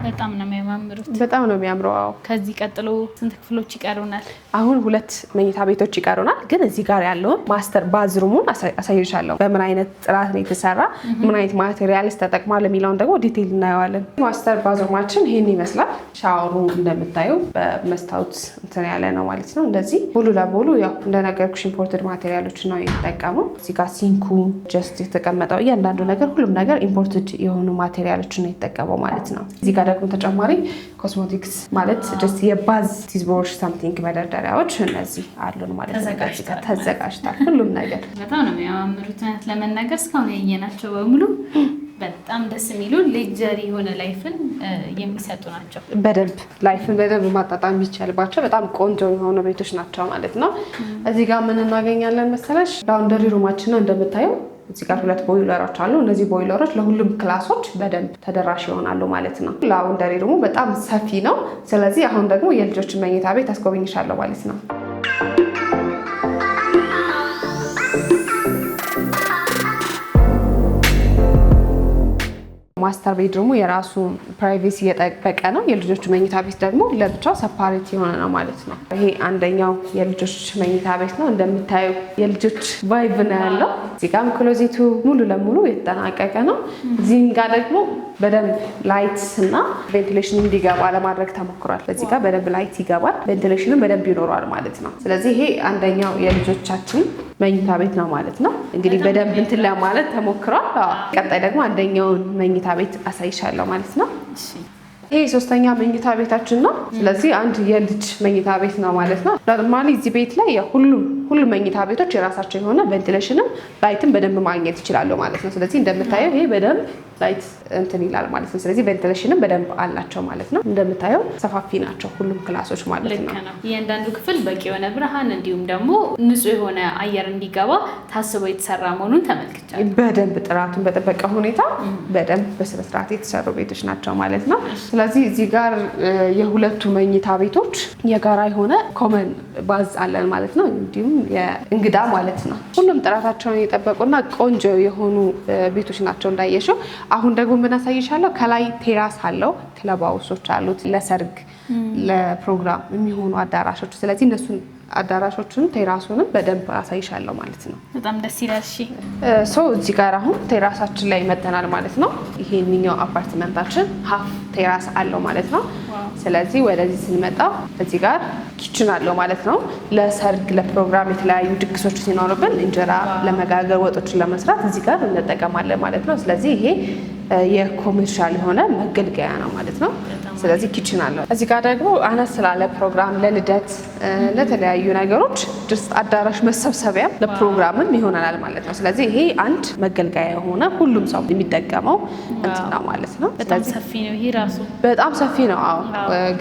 በጣም ነው የሚያምሩት። በጣም ነው የሚያምረው። አዎ ከዚህ ቀጥሎ ስንት ክፍሎች ይቀሩናል? አሁን 2 መኝታ ቤቶች ይቀሩናል። ግን እዚህ ጋር ያለውን ማስተር ባዝሩሙን አሳይሻለሁ። በምን አይነት ጥራት ነው የተሰራ፣ ምን አይነት ማቴሪያልስ ተጠቅሟል የሚለውን ደግሞ ዲቴይል እናየዋለን። ማስተር ባዝሩማችን ይሄን ይመስላል። ሻወሩ እንደምታዩ በመስታወት እንትን ያለ ነው ማለት ነው። እንደዚህ ሙሉ ለሙሉ ያው እንደነገርኩሽ ኢምፖርትድ ማቴሪያሎች ነው የተጠቀመው። እዚህ ጋር ሲንኩ ጀስት የተቀመጠው እያንዳንዱ ነገር ሁሉም ነገር ኢምፖርትድ የሆኑ ማቴሪያሎች ነው የተጠቀመው ማለት ነው። እዚህ ጋር ደግሞ ተጨማሪ ኮስሞቲክስ ማለት ጀስት የባዝ ቲዝቦርሽ ሳምቲንግ መደርደሪያዎች እነዚህ አሉን ማለት ነው። ተዘጋጅቷል ሁሉም ነገር። በጣም ነው የሚያምሩት። ለመናገር እስካሁን ያየናቸው በሙሉ በጣም ደስ የሚሉ ሌጀሪ የሆነ ላይፍን የሚሰጡ ናቸው። በደንብ ላይፍን በደንብ ማጣጣም የሚቻልባቸው በጣም ቆንጆ የሆኑ ቤቶች ናቸው ማለት ነው። እዚህ ጋር ምን እናገኛለን መሰለሽ? ላውንደሪ ሩማችን ነው እንደምታየው። እዚህ ጋር 2 ቦይለሮች አሉ። እነዚህ ቦይለሮች ለሁሉም ክላሶች በደንብ ተደራሽ ይሆናሉ ማለት ነው። ላውንደሪ ሩሙ በጣም ሰፊ ነው። ስለዚህ አሁን ደግሞ የልጆች መኝታ ቤት አስጎብኝሻለሁ ማለት ነው። ማስተር ቤድሩሙ የራሱ ፕራይቬሲ የጠበቀ ነው። የልጆች መኝታ ቤት ደግሞ ለብቻው ሰፓሬት የሆነ ነው ማለት ነው። ይሄ አንደኛው የልጆች መኝታ ቤት ነው። እንደምታዩ የልጆች ቫይብ ነው ያለው። እዚህ ጋርም ክሎዜቱ ሙሉ ለሙሉ የተጠናቀቀ ነው። እዚህም ጋር ደግሞ በደንብ ላይት እና ቬንቲሌሽን እንዲገባ ለማድረግ ተሞክሯል። በዚህ ጋር በደንብ ላይት ይገባል፣ ቬንቲሌሽንም በደንብ ይኖረዋል ማለት ነው። ስለዚህ ይሄ አንደኛው የልጆቻችን መኝታ ቤት ነው ማለት ነው። እንግዲህ በደንብ እንትን ለማለት ተሞክሯል። ቀጣይ ደግሞ አንደኛውን መኝታ ቤት አሳይሻለሁ ማለት ነው። ይሄ 3ኛ መኝታ ቤታችን ነው። ስለዚህ አንድ የልጅ መኝታ ቤት ነው ማለት ነው። ኖርማሊ እዚህ ቤት ላይ ሁሉም መኝታ ቤቶች የራሳቸው የሆነ ቬንቲሌሽንም ላይትም በደንብ ማግኘት ይችላሉ ማለት ነው። ስለዚህ እንደምታየው ይሄ በደንብ ላይት እንትን ይላል ማለት ነው። ስለዚህ ቬንቲሌሽንም በደንብ አላቸው ማለት ነው። እንደምታየው ሰፋፊ ናቸው ሁሉም ክላሶች ማለት ነው። እያንዳንዱ ክፍል በቂ የሆነ ብርሃን እንዲሁም ደግሞ ንጹህ የሆነ አየር እንዲገባ ታስቦ የተሰራ መሆኑን ተመልክቻለሁ። በደንብ ጥራቱን በጠበቀ ሁኔታ በደንብ በስነስርዓት የተሰሩ ቤቶች ናቸው ማለት ነው። ስለዚህ እዚህ ጋር የሁለቱ መኝታ ቤቶች የጋራ የሆነ ኮመን ባዝ አለን ማለት ነው። እንዲሁም የእንግዳ ማለት ነው። ሁሉም ጥራታቸውን የጠበቁና ቆንጆ የሆኑ ቤቶች ናቸው እንዳየሽው። አሁን ደግሞ ምን አሳይሻለሁ? ከላይ ቴራስ አለው፣ ክለብ ሃውሶች አሉት፣ ለሰርግ ለፕሮግራም የሚሆኑ አዳራሾች። ስለዚህ እነሱን አዳራሾቹን ቴራሱንም በደንብ አሳይሻለሁ ማለት ነው። በጣም ደስ ይላል። እሺ እዚህ ጋር አሁን ቴራሳችን ላይ መተናል ማለት ነው። ይሄንኛው አፓርትመንታችን ሀፍ ቴራስ አለው ማለት ነው። ስለዚህ ወደዚህ ስንመጣ እዚህ ጋር ኪችን አለው ማለት ነው። ለሰርግ ለፕሮግራም የተለያዩ ድግሶች ሲኖርብን እንጀራ ለመጋገር ወጦችን ለመስራት እዚህ ጋር እንጠቀማለን ማለት ነው። ስለዚህ ይሄ የኮሜርሻል የሆነ መገልገያ ነው ማለት ነው። ስለዚህ ኪችን አለው። እዚህ ጋር ደግሞ አነስ ስላለ ፕሮግራም ለልደት ለተለያዩ ነገሮች ድስት አዳራሽ መሰብሰቢያ ለፕሮግራምም ይሆናል ማለት ነው። ስለዚህ ይሄ አንድ መገልገያ የሆነ ሁሉም ሰው የሚጠቀመው እንትና ማለት ነው። በጣም ሰፊ ነው። ይሄ ራሱ በጣም ሰፊ ነው። አዎ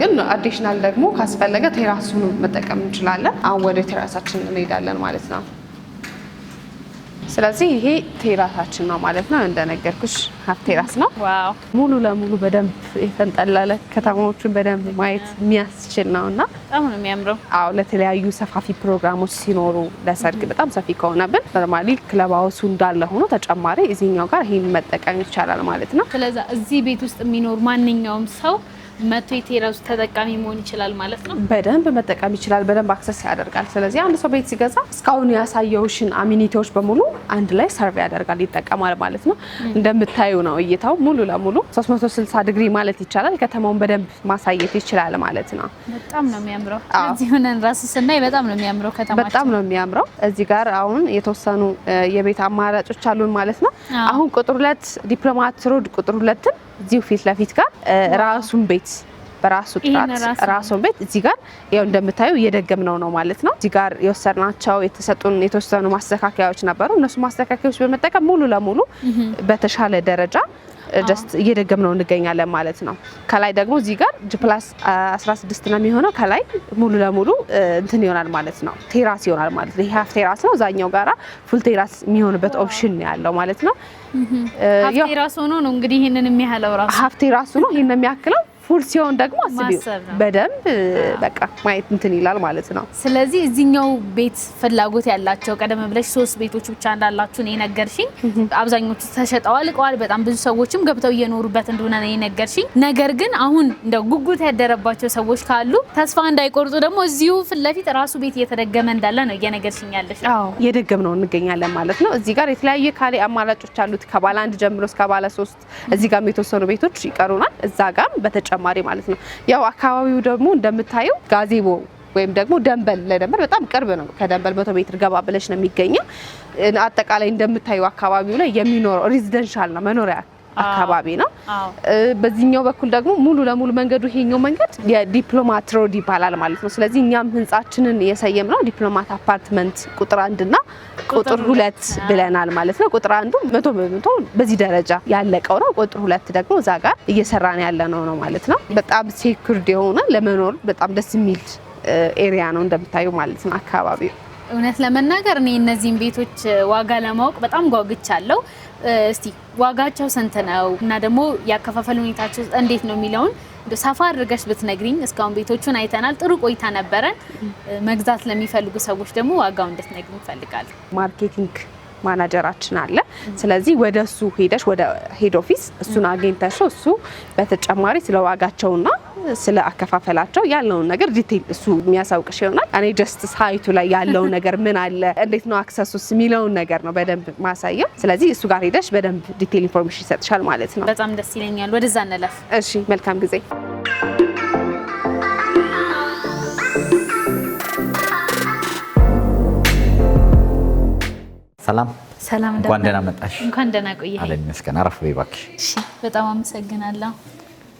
ግን አዲሽናል ደግሞ ካስፈለገ ቴራሱን መጠቀም እንችላለን። አሁን ወደ ቴራሳችን እንሄዳለን ማለት ነው። ስለዚህ ይሄ ቴራሳችን ነው ማለት ነው። እንደነገርኩሽ ሀፍ ቴራስ ነው። ዋው ሙሉ ለሙሉ በደንብ የተንጠለለ ከተማዎችን በደንብ ማየት የሚያስችል ነውና በጣም ነው የሚያምረው። አዎ ለተለያዩ ሰፋፊ ፕሮግራሞች ሲኖሩ ለሰርግ በጣም ሰፊ ከሆነብን ኖርማሊ ክለብ ሃውሱ እንዳለ ሆኖ ተጨማሪ እዚህኛው ጋር ይሄን መጠቀም ይቻላል ማለት ነው። ስለዚህ እዚህ ቤት ውስጥ የሚኖር ማንኛውም ሰው መቶ የቴራሱ ተጠቃሚ መሆን ይችላል ማለት ነው። በደንብ መጠቀም ይችላል። በደንብ አክሰስ ያደርጋል። ስለዚህ አንድ ሰው ቤት ሲገዛ እስካሁን ያሳየውሽን አሚኒቲዎች በሙሉ አንድ ላይ ሰርቭ ያደርጋል ይጠቀማል ማለት ነው። እንደምታዩ ነው እይታው ሙሉ ለሙሉ 360 ዲግሪ ማለት ይቻላል ከተማውን በደንብ ማሳየት ይችላል ማለት ነው። በጣም ነው የሚያምረው። እዚህ ሆነን ራስ ስናይ በጣም ነው የሚያምረው ከተማችን። በጣም ነው የሚያምረው። እዚህ ጋር አሁን የተወሰኑ የቤት አማራጮች አሉን ማለት ነው። አሁን ቁጥር 2 ዲፕሎማት ሮድ ቁጥር 2 እዚሁ ፊት ለፊት ጋር ራሱን ቤት በራሱ ጥራት ራሱን ቤት እዚህ ጋር ያው እንደምታዩ እየደገምነው ነው ማለት ነው። እዚህ ጋር የወሰድናቸው የተሰጡን የተወሰኑ ማስተካከያዎች ነበሩ። እነሱ ማስተካከያዎች በመጠቀም ሙሉ ለሙሉ በተሻለ ደረጃ ጀስት እየደገምነው እንገኛለን ማለት ነው። ከላይ ደግሞ እዚህ ጋር G+16 ነው የሚሆነው። ከላይ ሙሉ ለሙሉ እንትን ይሆናል ማለት ነው። ቴራስ ይሆናል ማለት ነው። ይሄ ሃፍ ቴራስ ነው። እዛኛው ጋራ ፉል ቴራስ የሚሆንበት ኦፕሽን ያለው ማለት ነው። ሃፍ ቴራስ ሆኖ ነው እንግዲህ ይሄንን የሚያህለው ራሱ ሃፍ ቴራስ ነው ይሄን የሚያክለው። ፉል ሲሆን ደግሞ አስቢው በደንብ በቃ ማየት እንትን ይላል ማለት ነው። ስለዚህ እዚህኛው ቤት ፍላጎት ያላቸው ቀደም ብለሽ 3 ቤቶች ብቻ እንዳላችሁ ነው የነገርሽኝ። አብዛኞቹ ተሸጠዋል እቃዋል። በጣም ብዙ ሰዎችም ገብተው እየኖሩበት እንደሆነ ነው የነገርሽኝ። ነገር ግን አሁን እንደው ጉጉት ያደረባቸው ሰዎች ካሉ ተስፋ እንዳይቆርጡ ደግሞ እዚሁ ፊት ለፊት ራሱ ቤት እየተደገመ እንዳለ ነው እየነገርሽኝ ያለሽ። አዎ እየደገምነው እንገኛለን ማለት ነው። እዚህ ጋር የተለያየ ካሬ አማራጮች አሉት ከባለ 1 ጀምሮ እስከ ባለ 3። እዚህ ጋር የተወሰኑ ቤቶች ይቀሩናል እዛ ጋር በተጨማሪ ማለት ነው። ያው አካባቢው ደግሞ እንደምታዩ ጋዜቦ ወይም ደግሞ ደንበል ለደንበል በጣም ቅርብ ነው። ከደንበል 100 ሜትር ገባ ብለሽ ነው የሚገኘው። አጠቃላይ እንደምታዩ አካባቢው ላይ የሚኖረው ሬዚደንሻል ነው መኖሪያ አካባቢ ነው። በዚህኛው በኩል ደግሞ ሙሉ ለሙሉ መንገዱ ይሄኛው መንገድ የዲፕሎማት ሮድ ይባላል ማለት ነው። ስለዚህ እኛም ህንጻችንን የሰየምነው ዲፕሎማት አፓርትመንት ቁጥር 1 እና ቁጥር 2 ብለናል ማለት ነው። ቁጥር 1 100% በዚህ ደረጃ ያለቀው ነው። ቁጥር 2 ደግሞ እዛ ጋር እየሰራን ያለነው ነው ማለት ነው። በጣም ሴኩርድ የሆነ ለመኖር በጣም ደስ የሚል ኤሪያ ነው እንደምታዩ ማለት ነው አካባቢው። እውነት ለመናገር እኔ እነዚህን ቤቶች ዋጋ ለማወቅ በጣም ጓጉቻለሁ። እስቲ ዋጋቸው ስንት ነው እና ደግሞ ያከፋፈል ሁኔታቸው እንዴት ነው የሚለውን ሰፋ አድርገሽ ብትነግሪኝ። እስካሁን ቤቶቹን አይተናል፣ ጥሩ ቆይታ ነበረን። መግዛት ለሚፈልጉ ሰዎች ደግሞ ዋጋው እንድትነግሪኝ እፈልጋለሁ። ማርኬቲንግ ማናጀራችን አለ። ስለዚህ ወደሱ ሄደሽ ወደ ሄድ ኦፊስ እሱን አግኝተሽ እሱ በተጨማሪ ስለ ዋጋቸውና ስለ አከፋፈላቸው ያለውን ነገር ዲቴል እሱ የሚያሳውቅሽ ይሆናል። እኔ ጀስት ሳይቱ ላይ ያለውን ነገር ምን አለ እንዴት ነው አክሰሱስ የሚለውን ነገር ነው በደንብ ማሳየው። ስለዚህ እሱ ጋር ሄደሽ በደንብ ዲቴል ኢንፎርሜሽን ይሰጥሻል ማለት ነው። በጣም ደስ ይለኛል። ወደዛ እንለፍ። እሺ፣ መልካም ጊዜ። ሰላም ሰላም። እንኳን ደህና መጣሽ። እንኳን ደህና ቆየህ። አለኝ መስከና አረፍ በይ እባክሽ። እሺ፣ በጣም አመሰግናለሁ።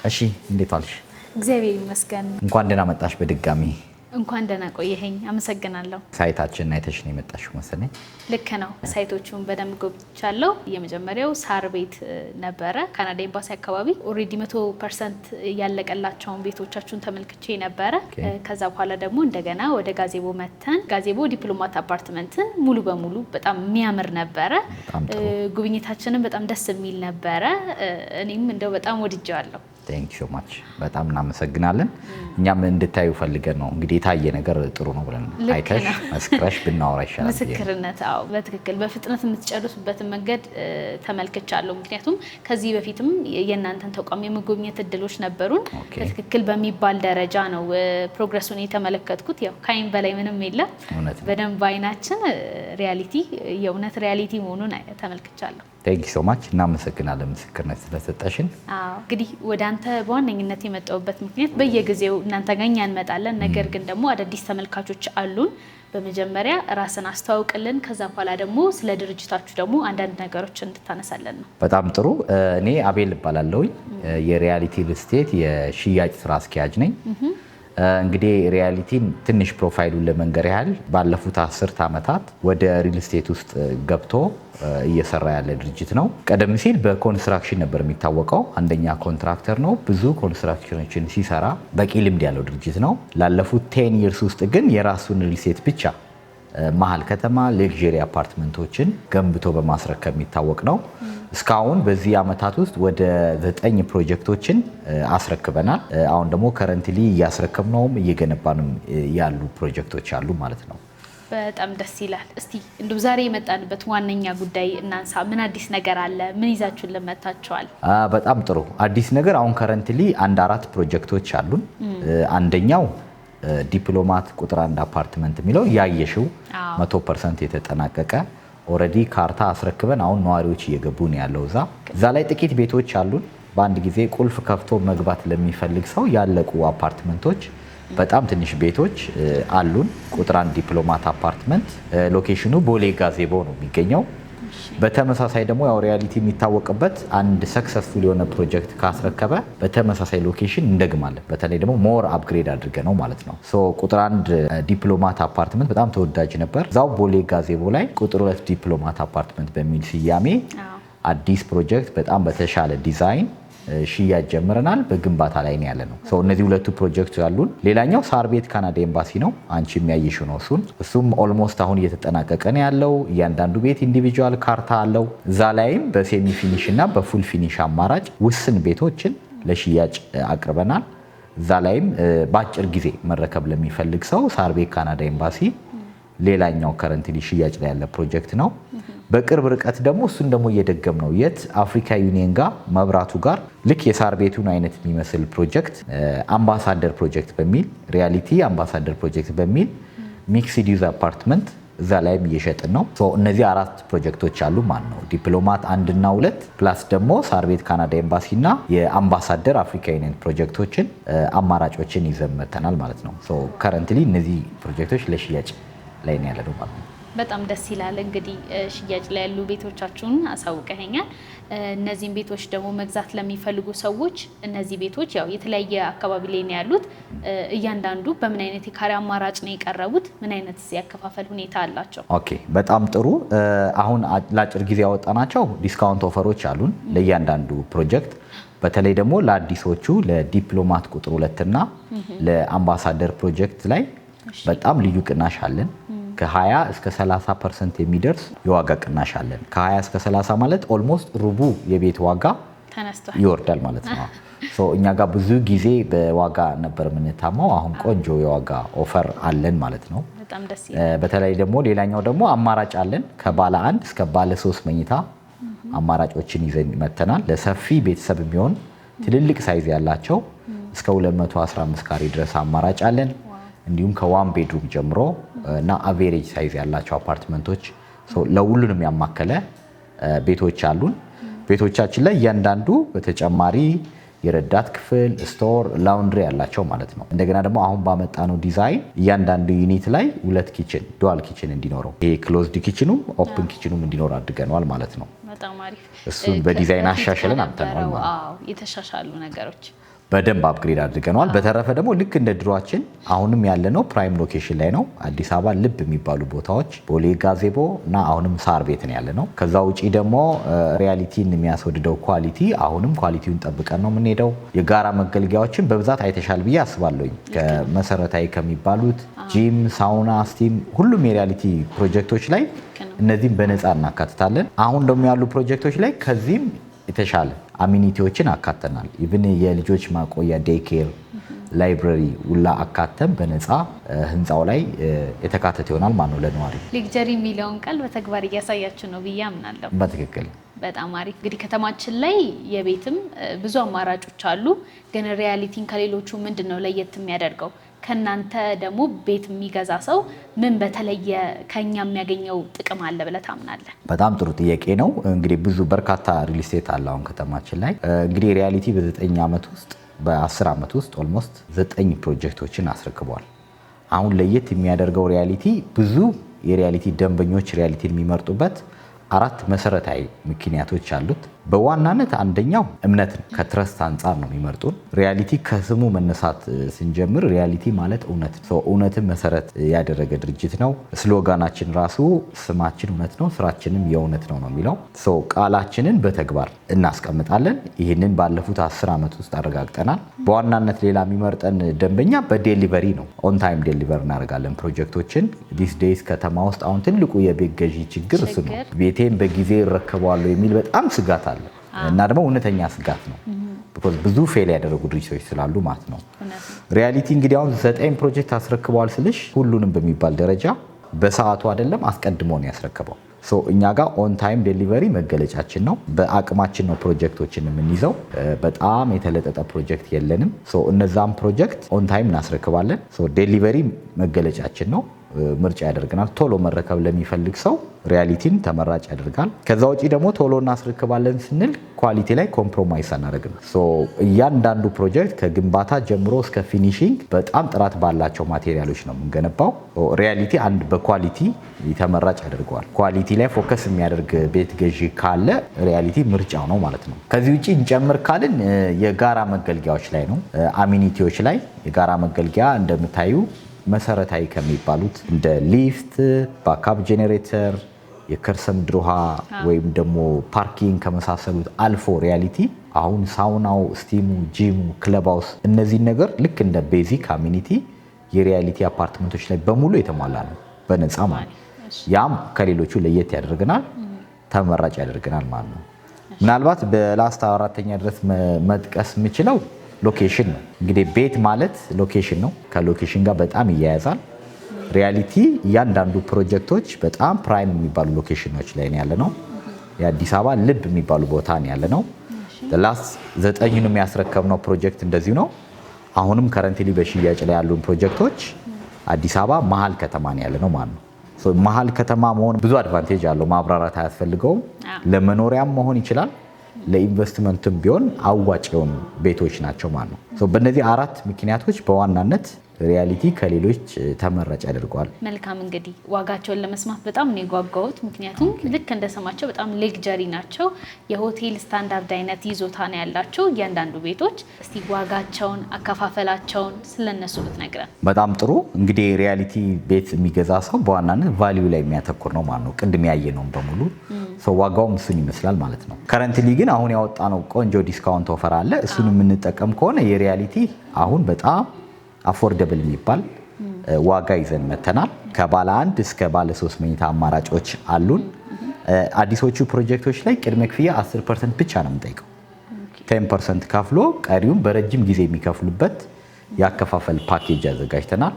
እሺ፣ እንዴት ዋልሽ? እግዚአብሔር ይመስገን። እንኳን ደህና መጣሽ በድጋሚ። እንኳን ደህና ቆየኸኝ። አመሰግናለሁ። ሳይታችን አይተሽ ነው የመጣሽው መሰለኝ። ልክ ነው። ሳይቶቹን በደንብ ጎብኝቻለሁ። የመጀመሪያው ሳር ቤት ነበረ ካናዳ ኤምባሲ አካባቢ። ኦልሬዲ 100% ያለቀላቸውን ቤቶቻችሁን ተመልክቼ ነበረ። ከዛ በኋላ ደግሞ እንደገና ወደ ጋዜቦ መተን ጋዜቦ ዲፕሎማት አፓርትመንትን ሙሉ በሙሉ በጣም የሚያምር ነበረ። ጉብኝታችንን በጣም ደስ የሚል ነበረ። እኔም እንደው በጣም ወድጄዋለሁ። ቴንክ ዩ ሶ ማች። በጣም እናመሰግናለን። እኛም እንድታዩ ፈልገን ነው እንግዲህ የታየ ነገር ጥሩ ነው ብለን አይተሽ መስክረሽ ብናወራ ይሻላል። ምስክርነት። አዎ በትክክል በፍጥነት የምትጨርሱበትን መንገድ ተመልክቻለሁ። ምክንያቱም ከዚህ በፊትም የእናንተን ተቋም የመጎብኘት እድሎች ነበሩን። በትክክል በሚባል ደረጃ ነው ፕሮግረሱን የተመለከትኩት። ያው ከአይን በላይ ምንም የለም። በደንብ አይናችን ሪያሊቲ የእውነት ሪያሊቲ መሆኑን ተመልክቻለሁ። ቴንክ ዩ ሶ ማች። እናመሰግናለን ምስክርነት ስለሰጠሽን። እንግዲህ ወደ አንተ በዋነኝነት የመጣሁበት ምክንያት በየጊዜው እናንተ ጋር እኛ እንመጣለን፣ ነገር ግን ደግሞ አዳዲስ ተመልካቾች አሉን። በመጀመሪያ ራስን አስተዋውቅልን፣ ከዛ በኋላ ደግሞ ስለ ድርጅታችሁ ደግሞ አንዳንድ ነገሮች እንድታነሳለን ነው። በጣም ጥሩ። እኔ አቤል እባላለሁኝ። የሪያሊቲ ሪል ስቴት የሽያጭ ስራ አስኪያጅ ነኝ። እንግዲህ ሪያሊቲን ትንሽ ፕሮፋይሉን ለመንገር ያህል ባለፉት 10 ዓመታት ወደ ሪል ስቴት ውስጥ ገብቶ እየሰራ ያለ ድርጅት ነው። ቀደም ሲል በኮንስትራክሽን ነበር የሚታወቀው። አንደኛ ኮንትራክተር ነው። ብዙ ኮንስትራክሽኖችን ሲሰራ በቂ ልምድ ያለው ድርጅት ነው። ላለፉት 10 ይርስ ውስጥ ግን የራሱን ሪል ስቴት ብቻ መሀል ከተማ ሌክዠሪ አፓርትመንቶችን ገንብቶ በማስረከብ የሚታወቅ ነው። እስካሁን በዚህ ዓመታት ውስጥ ወደ 9 ፕሮጀክቶችን አስረክበናል። አሁን ደግሞ ከረንትሊ እያስረከብነውም እየገነባንም ያሉ ፕሮጀክቶች አሉ ማለት ነው። በጣም ደስ ይላል። እስቲ እንደው ዛሬ የመጣንበት ዋነኛ ጉዳይ እናንሳ። ምን አዲስ ነገር አለ? ምን ይዛችሁን ለመታችኋል? በጣም ጥሩ አዲስ ነገር አሁን ከረንትሊ 4 ፕሮጀክቶች አሉን። አንደኛው ዲፕሎማት ቁጥር 1 አፓርትመንት የሚለው ያየሽው 100% የተጠናቀቀ ኦልሬዲ ካርታ አስረክበን አሁን ነዋሪዎች እየገቡ ነው ያለው። እዛ ላይ ጥቂት ቤቶች አሉን። በአንድ ጊዜ ቁልፍ ከፍቶ መግባት ለሚፈልግ ሰው ያለቁ አፓርትመንቶች በጣም ትንሽ ቤቶች አሉን። ቁጥር 1 ዲፕሎማት አፓርትመንት ሎኬሽኑ ቦሌ ጋዜቦ ነው የሚገኘው። በተመሳሳይ ደግሞ ያው ሪያሊቲ የሚታወቅበት አንድ ሰክሰስፉል የሆነ ፕሮጀክት ካስረከበ በተመሳሳይ ሎኬሽን እንደግማለን። በተለይ ደግሞ ሞር አፕግሬድ አድርገ ነው ማለት ነው። ቁጥር 1 ዲፕሎማት አፓርትመንት በጣም ተወዳጅ ነበር። እዛው ቦሌ ጋዜቦ ላይ ቁጥር 2 ዲፕሎማት አፓርትመንት በሚል ስያሜ አዲስ ፕሮጀክት በጣም በተሻለ ዲዛይን ሽያጭ ጀምረናል። በግንባታ ላይ ነው ያለ ነው። እነዚህ ሁለቱ ፕሮጀክት ያሉን። ሌላኛው ሳር ቤት ካናዳ ኤምባሲ ነው። አንቺ የሚያይሽው ነው እሱም ኦልሞስት አሁን እየተጠናቀቀ ነው ያለው። እያንዳንዱ ቤት ኢንዲቪጁዋል ካርታ አለው። እዛ ላይም በሴሚ ፊኒሽ እና በፉል ፊኒሽ አማራጭ ውስን ቤቶችን ለሽያጭ አቅርበናል። እዛ ላይም በአጭር ጊዜ መረከብ ለሚፈልግ ሰው ሳር ቤት ካናዳ ኤምባሲ ሌላኛው ከረንትሊ ሽያጭ ላይ ያለ ፕሮጀክት ነው። በቅርብ ርቀት ደግሞ እሱን ደግሞ እየደገም ነው የት አፍሪካ ዩኒየን ጋር መብራቱ ጋር ልክ የሳር ቤቱን አይነት የሚመስል ፕሮጀክት አምባሳደር ፕሮጀክት በሚል ሪያሊቲ አምባሳደር ፕሮጀክት በሚል ሚክስድ ዩዝ አፓርትመንት እዛ ላይም እየሸጥን ነው። እነዚህ 4 ፕሮጀክቶች አሉ ማለት ነው። ዲፕሎማት 1 እና 2 ፕላስ ደግሞ ሳር ቤት ካናዳ ኤምባሲ እና የአምባሳደር አፍሪካ ዩኒየን ፕሮጀክቶችን አማራጮችን ይዘን መጥተናል ማለት ነው። ከረንትሊ እነዚህ ፕሮጀክቶች ለሽያጭ ላይ ነው ያለው ማለት ነው። በጣም ደስ ይላል። እንግዲህ ሽያጭ ላይ ያሉ ቤቶቻችሁን አሳውቀኸኛል። እነዚህን ቤቶች ደግሞ መግዛት ለሚፈልጉ ሰዎች እነዚህ ቤቶች ያው የተለያየ አካባቢ ላይ ነው ያሉት። እያንዳንዱ በምን አይነት የካሬ አማራጭ ነው የቀረቡት? ምን አይነት ያከፋፈል ሁኔታ አላቸው? ኦኬ በጣም ጥሩ። አሁን ለአጭር ጊዜ ያወጣናቸው ዲስካውንት ኦፈሮች አሉን ለእያንዳንዱ ፕሮጀክት። በተለይ ደግሞ ለአዲሶቹ ለዲፕሎማት ቁጥር 2 እና ለአምባሳደር ፕሮጀክት ላይ በጣም ልዩ ቅናሽ አለን። ከ20 እስከ 30% የሚደርስ የዋጋ ቅናሽ አለን። ከ20 እስከ 30 ማለት ኦልሞስት ሩቡ የቤት ዋጋ ይወርዳል ማለት ነው። እኛ ጋር ብዙ ጊዜ በዋጋ ነበር የምንታማው። አሁን ቆንጆ የዋጋ ኦፈር አለን ማለት ነው። በተለይ ደግሞ ሌላኛው ደግሞ አማራጭ አለን። ከባለ 1 እስከ ባለ 3 መኝታ አማራጮችን ይዘን መተናል። ለሰፊ ቤተሰብ የሚሆን ትልልቅ ሳይዝ ያላቸው እስከ 215 ካሬ ድረስ አማራጭ አለን። እንዲሁም ከዋን ቤድሩም ጀምሮ እና አቬሬጅ ሳይዝ ያላቸው አፓርትመንቶች ለሁሉንም ያማከለ ቤቶች አሉን። ቤቶቻችን ላይ እያንዳንዱ በተጨማሪ የረዳት ክፍል፣ ስቶር፣ ላውንድሪ ያላቸው ማለት ነው። እንደገና ደግሞ አሁን ባመጣነው ዲዛይን እያንዳንዱ ዩኒት ላይ 2 ኪችን ዱዋል ኪችን እንዲኖረው ይሄ ክሎዝድ ኪችኑም ኦፕን ኪችኑም እንዲኖር አድርገናል ማለት ነው። በጣም አሪፍ። እሱን በዲዛይን አሻሽለን አምጥተናል ማለት ነው። የተሻሻሉ ነገሮች በደንብ አፕግሬድ አድርገናል። በተረፈ ደግሞ ልክ እንደ ድሯችን አሁንም ያለነው ፕራይም ሎኬሽን ላይ ነው። አዲስ አበባ ልብ የሚባሉ ቦታዎች ቦሌ ጋዜቦ እና አሁንም ሳር ቤት ነው ያለነው። ከዛ ውጪ ደግሞ ሪያሊቲን የሚያስወድደው ኳሊቲ አሁንም ኳሊቲውን ጠብቀን ነው የምንሄደው። የጋራ መገልገያዎችን በብዛት አይተሻል ብዬ አስባለሁኝ። ከመሰረታዊ ከሚባሉት ጂም፣ ሳውና፣ ስቲም ሁሉም የሪያሊቲ ፕሮጀክቶች ላይ እነዚህም በነፃ እናካትታለን። አሁን ደግሞ ያሉ ፕሮጀክቶች ላይ ከዚህም የተሻለ አሚኒቲዎችን አካተናል። ኢቭን የልጆች ማቆያ ዴይኬር፣ ላይብረሪ ውላ አካተም በነፃ ህንፃው ላይ የተካተተ ይሆናል ማለት ነው ለነዋሪ። ሌክቸሪ የሚለውን ቃል በተግባር እያሳያችሁ ነው ብዬ አምናለሁ። በትክክል በጣም አሪፍ። እንግዲህ ከተማችን ላይ የቤትም ብዙ አማራጮች አሉ። ግን ሪያሊቲን ከሌሎቹ ምንድን ነው ለየት የሚያደርገው? ከናንተ ደግሞ ቤት የሚገዛ ሰው ምን በተለየ ከኛ የሚያገኘው ጥቅም አለ ብለህ ታምናለህ? በጣም ጥሩ ጥያቄ ነው። እንግዲህ ብዙ በርካታ ሪል ስቴት አለ አሁን ከተማችን ላይ። እንግዲህ ሪያሊቲ በ9 ዓመት ውስጥ በ10 ዓመት ውስጥ ኦልሞስት 9 ፕሮጀክቶችን አስረክቧል። አሁን ለየት የሚያደርገው ሪያሊቲ ብዙ የሪያሊቲ ደንበኞች ሪያሊቲን የሚመርጡበት 4 መሰረታዊ ምክንያቶች አሉት። በዋናነት አንደኛው እምነት ነው። ከትረስት አንጻር ነው የሚመርጡን። ሪያሊቲ ከስሙ መነሳት ስንጀምር ሪያሊቲ ማለት እውነት ነው። እውነትን መሰረት ያደረገ ድርጅት ነው። ስሎጋናችን ራሱ ስማችን እውነት ነው፣ ስራችንም የእውነት ነው ነው የሚለው። ቃላችንን በተግባር እናስቀምጣለን። ይህንን ባለፉት 10 ዓመት ውስጥ አረጋግጠናል። በዋናነት ሌላ የሚመርጠን ደንበኛ በዴሊቨሪ ነው። ኦን ታይም ዴሊቨር እናደርጋለን ፕሮጀክቶችን። ዲስ ዴይስ ከተማ ውስጥ አሁን ትልቁ የቤት ገዢ ችግር እሱ ነው። ቤቴን በጊዜ እረከባለሁ የሚል በጣም ስጋት አለ እና ደግሞ እውነተኛ ስጋት ነው። ብዙ ፌል ያደረጉ ድርጅቶች ስላሉ ማለት ነው። ሪያሊቲ እንግዲህ አሁን 9 ፕሮጀክት አስረክበዋል ስልሽ ሁሉንም በሚባል ደረጃ በሰዓቱ አይደለም አስቀድሞ ነው ያስረከበው። እኛ ጋር ኦን ታይም ዴሊቨሪ መገለጫችን ነው። በአቅማችን ነው ፕሮጀክቶችን የምንይዘው። በጣም የተለጠጠ ፕሮጀክት የለንም። እነዛም ፕሮጀክት ኦን ታይም እናስረክባለን። ዴሊቨሪ መገለጫችን ነው። ምርጫ ያደርገናል። ቶሎ መረከብ ለሚፈልግ ሰው ሪያሊቲን ተመራጭ ያደርጋል። ከዛ ውጪ ደግሞ ቶሎ እናስረክባለን ስንል ኳሊቲ ላይ ኮምፕሮማይስ አናደርግም። እያንዳንዱ ፕሮጀክት ከግንባታ ጀምሮ እስከ ፊኒሺንግ በጣም ጥራት ባላቸው ማቴሪያሎች ነው የምንገነባው። ሪያሊቲ አንድ በኳሊቲ ተመራጭ ያደርገዋል። ኳሊቲ ላይ ፎከስ የሚያደርግ ቤት ገዢ ካለ ሪያሊቲ ምርጫው ነው ማለት ነው። ከዚህ ውጪ እንጨምር ካልን የጋራ መገልገያዎች ላይ ነው። አሚኒቲዎች ላይ የጋራ መገልገያ እንደምታዩ መሰረታዊ ከሚባሉት እንደ ሊፍት፣ ባካፕ ጄኔሬተር፣ የከርሰ ምድር ውሃ ወይም ደግሞ ፓርኪንግ ከመሳሰሉት አልፎ ሪያሊቲ አሁን ሳውናው፣ ስቲሙ፣ ጂሙ፣ ክለብ ሃውስ እነዚህ ነገር ልክ እንደ ቤዚክ አሚኒቲ የሪያሊቲ አፓርትመንቶች ላይ በሙሉ የተሟላ ነው በነፃ ማለት። ያም ከሌሎቹ ለየት ያደርገናል፣ ተመራጭ ያደርገናል ማለት ነው። ምናልባት በላስት አራተኛ ድረስ መጥቀስ የምችለው ሎኬሽን ነው። እንግዲህ ቤት ማለት ሎኬሽን ነው። ከሎኬሽን ጋር በጣም ይያያዛል። ሪያሊቲ እያንዳንዱ ፕሮጀክቶች በጣም ፕራይም የሚባሉ ሎኬሽኖች ላይ ነው ያለነው። የአዲስ አበባ ልብ የሚባሉ ቦታ ነው ያለነው። ላስት 9ኙንም ያስረከብነው ፕሮጀክት እንደዚሁ ነው። አሁንም ከረንትሊ በሽያጭ ላይ ያሉን ፕሮጀክቶች አዲስ አበባ መሀል ከተማ ነው ያለነው ማለት ነው። መሀል ከተማ መሆን ብዙ አድቫንቴጅ አለው። ማብራራት አያስፈልገውም። ለመኖሪያም መሆን ይችላል። ለኢንቨስትመንትም ቢሆን አዋጭ የሆኑ ቤቶች ናቸው ማለት ነው። በእነዚህ 4 ምክንያቶች በዋናነት ሪያሊቲ ከሌሎች ተመራጭ ያደርገዋል። መልካም እንግዲህ ዋጋቸውን ለመስማት በጣም ነው የጓጓሁት። ምክንያቱም ልክ እንደሰማቸው በጣም ሌክጀሪ ናቸው። የሆቴል ስታንዳርድ አይነት ይዞታ ነው ያላቸው እያንዳንዱ ቤቶች። እስቲ ዋጋቸውን፣ አከፋፈላቸውን ስለነሱ ብትነግረን። በጣም ጥሩ። እንግዲህ ሪያሊቲ ቤት የሚገዛ ሰው በዋናነት ቫልዩ ላይ የሚያተኩር ነው ማለት ነው። ቅድም ያየነውን በሙሉ ዋጋውም እሱን ይመስላል ማለት ነው። ከረንትሊ ግን አሁን ያወጣነው ቆንጆ ዲስካውንት ኦፈር አለ። እሱን የምንጠቀም ከሆነ የሪያሊቲ አሁን በጣም አፎርደብል የሚባል ዋጋ ይዘን መተናል። ከባለ 1 እስከ ባለ 3 መኝታ አማራጮች አሉን። አዲሶቹ ፕሮጀክቶች ላይ ቅድመ ክፍያ 10% ብቻ ነው የምንጠይቀው። 10% ከፍሎ ቀሪውን በረጅም ጊዜ የሚከፍሉበት ያከፋፈል ፓኬጅ አዘጋጅተናል።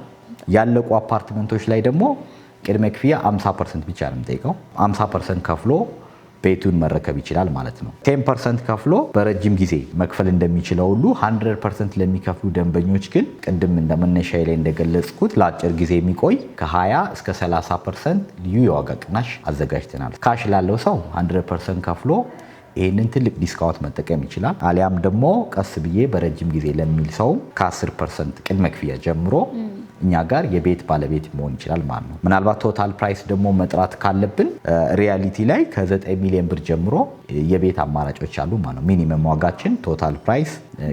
ያለቁ አፓርትመንቶች ላይ ደግሞ ቅድመ ክፍያ 50% ብቻ ነው የምንጠይቀው። 50% ከፍሎ ቤቱን መረከብ ይችላል ማለት ነው። 10% ከፍሎ በረጅም ጊዜ መክፈል እንደሚችለው ሁሉ 100% ለሚከፍሉ ደንበኞች ግን ቅድም እንደመነሻ ላይ እንደገለጽኩት ለአጭር ጊዜ የሚቆይ ከ20 እስከ 30% ልዩ የዋጋ ቅናሽ አዘጋጅተናል። ካሽ ላለው ሰው 100% ከፍሎ ይህንን ትልቅ ዲስካውንት መጠቀም ይችላል። አሊያም ደግሞ ቀስ ብዬ በረጅም ጊዜ ለሚል ሰው ከ10% ቅድመ ክፍያ ጀምሮ እኛ ጋር የቤት ባለቤት መሆን ይችላል ማለት ነው። ምናልባት ቶታል ፕራይስ ደግሞ መጥራት ካለብን ሪያሊቲ ላይ ከ9 ሚሊዮን ብር ጀምሮ የቤት አማራጮች አሉ ማለት ነው። ሚኒመም ዋጋችን ቶታል ፕራይስ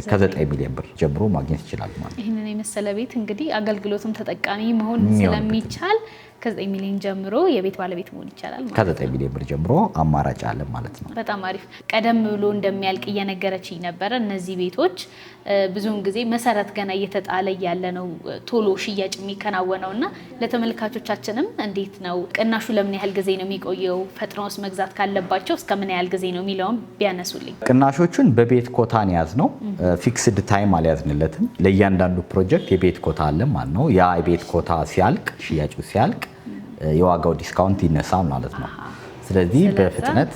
ከ9 ሚሊዮን ብር ጀምሮ ማግኘት ይችላል ማለት ነው። ይህንን የመሰለ ቤት እንግዲህ አገልግሎቱም ተጠቃሚ መሆን ስለሚቻል ከ9 ሚሊዮን ጀምሮ የቤት ባለቤት መሆን ይቻላል ማለት ነው። ከ9 ሚሊዮን ብር ጀምሮ አማራጭ አለ ማለት ነው። በጣም አሪፍ። ቀደም ብሎ እንደሚያልቅ እየነገረችኝ ነበረ። እነዚህ ቤቶች ብዙውን ጊዜ መሰረት ገና እየተጣለ ያለ ነው ቶሎ ሽያጭ የሚከናወነው እና ለተመልካቾቻችንም እንዴት ነው ቅናሹ ለምን ያህል ጊዜ ነው የሚቆየው? ፈጥነውስ መግዛት ካለባቸው እስከ ምን ያህል ጊዜ ነው የሚለውን ቢያነሱልኝ። ቅናሾቹን በቤት ኮታ ነው ያዝነው። ፊክስድ ታይም አልያዝንለትም። ለእያንዳንዱ ፕሮጀክት የቤት ኮታ አለ ማለት ነው። ያ የቤት ኮታ ሲያልቅ፣ ሽያጩ ሲያልቅ የዋጋው ዲስካውንት ይነሳል ማለት ነው። ስለዚህ በፍጥነት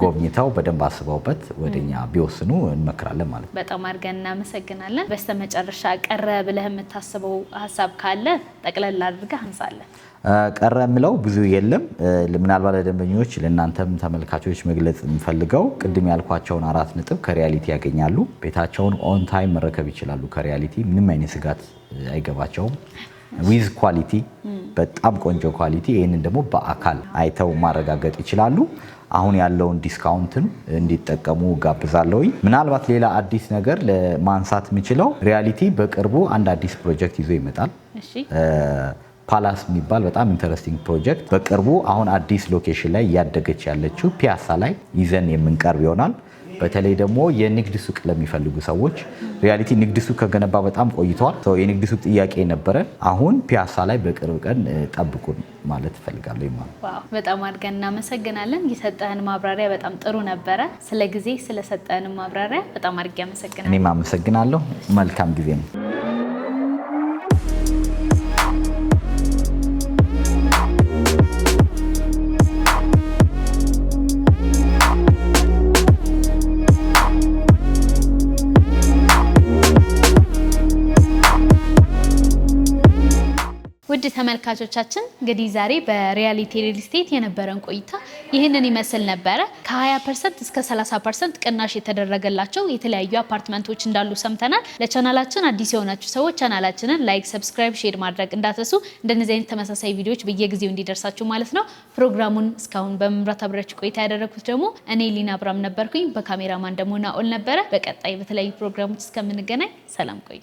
ጎብኝተው በደንብ አስበውበት ወደኛ ቢወስኑ እንመክራለን ማለት ነው። በጣም አድርገን እናመሰግናለን። በስተመጨረሻ ቀረ ብለህ የምታስበው ሀሳብ ካለ ጠቅለል አድርገህ አንሳለን። ቀረ የምለው ብዙ የለም። ምናልባት ለደንበኞች ለእናንተም ተመልካቾች መግለጽ የምፈልገው ቅድም ያልኳቸውን 4 ነጥብ ከሪያሊቲ ያገኛሉ። ቤታቸውን ኦን ታይም መረከብ ይችላሉ። ከሪያሊቲ ምንም አይነት ስጋት አይገባቸውም። ዊዝ ኳሊቲ፣ በጣም ቆንጆ ኳሊቲ። ይህንን ደግሞ በአካል አይተው ማረጋገጥ ይችላሉ። አሁን ያለውን ዲስካውንትን እንዲጠቀሙ ጋብዛለሁ። ምናልባት ሌላ አዲስ ነገር ለማንሳት የምችለው ሪያሊቲ በቅርቡ አንድ አዲስ ፕሮጀክት ይዞ ይመጣል። ፓላስ የሚባል በጣም ኢንተረስቲንግ ፕሮጀክት በቅርቡ አሁን አዲስ ሎኬሽን ላይ እያደገች ያለችው ፒያሳ ላይ ይዘን የምንቀርብ ይሆናል። በተለይ ደግሞ የንግድ ሱቅ ለሚፈልጉ ሰዎች ሪያሊቲ ንግድ ሱቅ ከገነባ በጣም ቆይቷል። የንግድ ሱቅ ጥያቄ ነበረ። አሁን ፒያሳ ላይ በቅርብ ቀን ጠብቁን ማለት እፈልጋለሁ። በጣም አድርገን እናመሰግናለን። የሰጠህን ማብራሪያ በጣም ጥሩ ነበረ። ስለ ጊዜ ስለሰጠህን ማብራሪያ በጣም አድርጌ አመሰግናለሁ። እኔም አመሰግናለሁ። መልካም ጊዜ ነው። ውድ ተመልካቾቻችን እንግዲህ ዛሬ በሪያሊቲ ሪል ስቴት የነበረን ቆይታ ይህንን ይመስል ነበረ። ከ20% እስከ 30% ቅናሽ የተደረገላቸው የተለያዩ አፓርትመንቶች እንዳሉ ሰምተናል። ለቻናላችን አዲስ የሆናችሁ ሰዎች ቻናላችንን ላይክ፣ ሰብስክራይብ፣ ሼር ማድረግ እንዳትረሱ። እንደነዚህ አይነት ተመሳሳይ ቪዲዮዎች በየጊዜው እንዲደርሳችሁ ማለት ነው። ፕሮግራሙን እስካሁን በመምራት አብራችሁ ቆይታ ያደረኩት ደግሞ እኔ ሊና አብራም ነበርኩኝ። በካሜራማን ደግሞ ናኦል ነበረ። በቀጣይ በተለያዩ ፕሮግራሞች እስከምንገናኝ ሰላም ቆዩ።